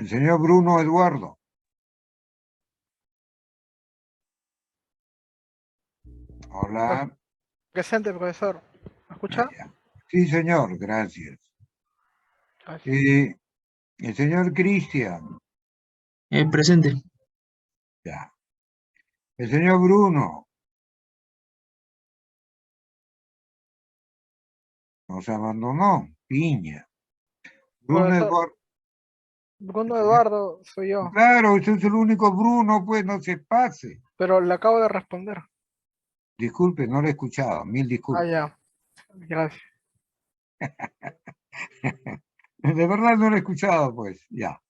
señor Bruno Eduardo. Hola. Presente, profesor. ¿Me escucha? Ya. Sí, señor, gracias. Gracias. El señor Cristian. Presente. Ya. El señor Bruno. Nos abandonó. Piña. Bruno Profesor, Eduardo. Bruno Eduardo soy yo, Claro, usted es el único Bruno, pues no se pase. pero le acabo de responder. Disculpe, no lo he escuchado. Mil Ah, disculpas. ya. Gracias. De verdad no lo he escuchado, pues. Ya.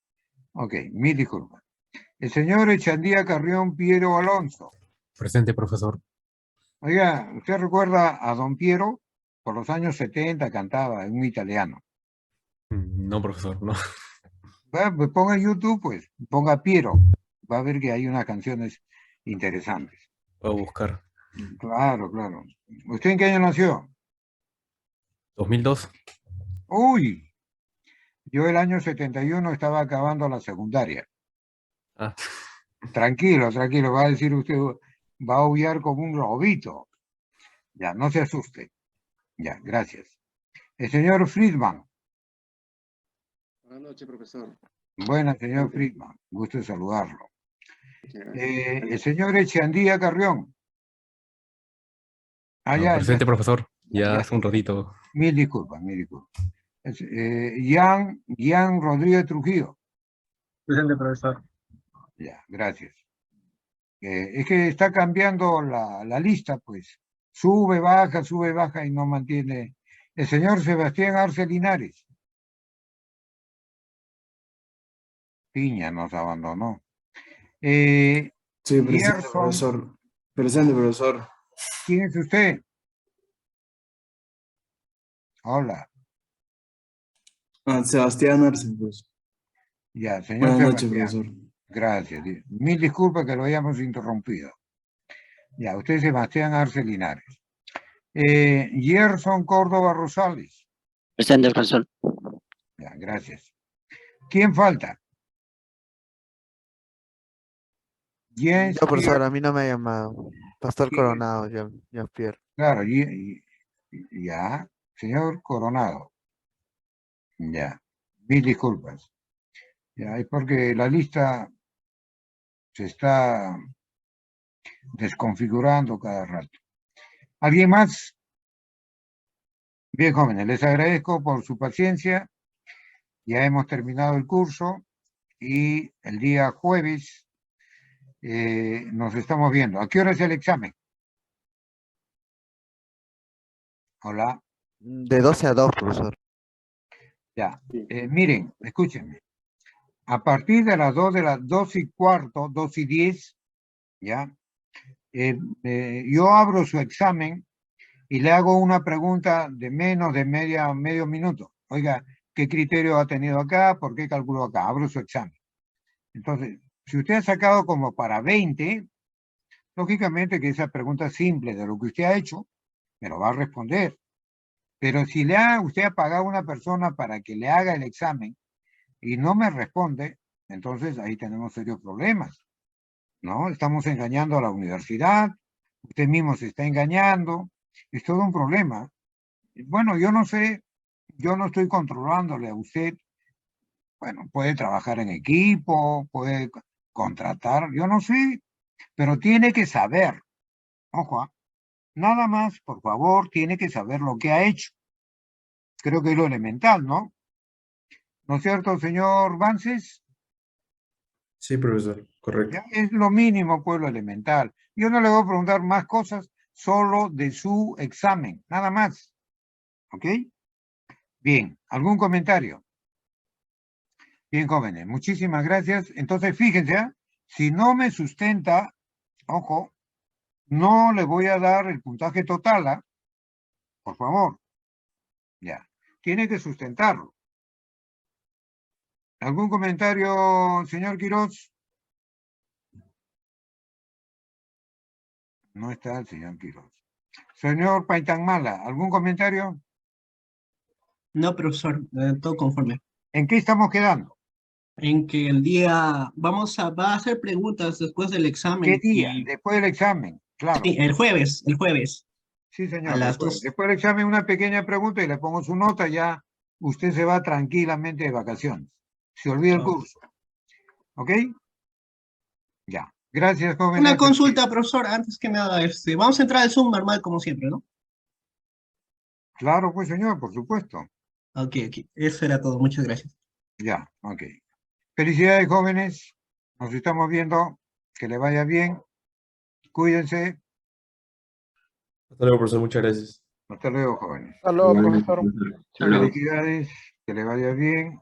Ok, mil disculpas. El señor Echandía Carrión Piero Alonso. Presente, profesor. Oiga, ¿usted recuerda a don Piero? Por los años 70 cantaba, un italiano. No, profesor, no. Pues ponga en YouTube, pues, ponga Piero. Va a ver que hay unas canciones interesantes. Voy a buscar. Claro, claro. ¿Usted en qué año nació? 2002. Uy, yo el año 71 estaba acabando la secundaria. Ah, Tranquilo, tranquilo, va a decir usted, va a obviar como un lobito. Ya, no se asuste. Ya, gracias. El señor Friedman. Buenas noches, profesor. Buenas, señor Friedman. Gusto de saludarlo. El señor Echandía Carrión. Ah, no, ya, presente, profesor. Ya ya. hace un ratito. Mil disculpas, mil disculpas. Gian Rodríguez Trujillo. Presente, profesor. Ya, gracias. Es que está cambiando la lista, pues. Sube, baja y no mantiene. El señor Sebastián Arce Linares. Piña nos abandonó. Sí, presente, Gerson, profesor. Presente, profesor. ¿quién es usted? Hola. Sebastián Arce, profesor. Ya, señor Buenas noches, Sebastián. profesor. Gracias. Mil disculpas que lo hayamos interrumpido. Ya, usted es Sebastián Arce Linares. Gerson Córdoba Rosales. Presente, profesor. Ya, gracias. ¿Quién falta? Jens Yo, profesor, Pierre. a mí no me ha llamado. Pastor ¿Quién es? Coronado, Jean Pierre. Claro, ya. Señor Coronado. Ya. Mil disculpas. Ya, es porque la lista se está desconfigurando cada rato. ¿Alguien más? Bien, jóvenes, les agradezco por su paciencia. Ya hemos terminado el curso y el día jueves nos estamos viendo. ¿A qué hora es el examen? Hola. De 12 a 2, profesor. Ya. Miren, escúchenme. A partir de las 2:15, 2:10, ¿ya? Yo abro su examen y le hago una pregunta de menos de medio minuto. Oiga, ¿qué criterio ha tenido acá? ¿Por qué calculó acá? Abro su examen. Entonces, si usted ha sacado como para 20, lógicamente que esa pregunta simple de lo que usted ha hecho, me lo va a responder. Pero si usted ha pagado a una persona para que le haga el examen y no me responde, entonces ahí tenemos serios problemas, ¿no? Estamos engañando a la universidad, usted mismo se está engañando, es todo un problema. Bueno, yo no sé, yo no estoy controlándole a usted. Bueno, puede trabajar en equipo, puede contratar, yo no sé, pero tiene que saber, ojo, nada más, por favor, tiene que saber lo que ha hecho. Creo que es lo elemental, ¿no? ¿No es cierto, señor Vances? Sí, profesor, correcto. Ya es lo mínimo, pues, lo elemental. Yo no le voy a preguntar más cosas, solo de su examen, nada más. ¿Ok? Bien, ¿algún comentario? Bien, jóvenes, muchísimas gracias. Entonces, fíjense, si no me sustenta, ojo, no le voy a dar el puntaje total, por favor. Ya, tiene que sustentarlo. ¿Algún comentario, señor Quiroz? No está el señor Quiroz. Señor Paitanmala, ¿algún comentario? No, profesor, todo conforme. ¿En qué estamos quedando? En que el día va a hacer preguntas después del ¿Qué examen día? y Después del examen, claro. sí, el jueves, Sí, a señor. las 2. Después del examen, una pequeña pregunta y le pongo su nota, ya usted se va tranquilamente de vacaciones. Se olvida el curso. ¿Ok? Ya. Gracias, jóvenes. Una consulta, profesor, antes que nada, vamos a entrar al Zoom normal como siempre, ¿no? Claro, pues, señor, por supuesto. Ok, eso era todo, muchas gracias. Ya, ok. Felicidades, jóvenes. Nos estamos viendo. Que le vaya bien. Cuídense. Hasta luego, profesor, muchas gracias. Hasta luego, jóvenes. Hasta luego, Igualmente, profesor. profesor. Hasta Chao. luego. Felicidades. Que le vaya bien.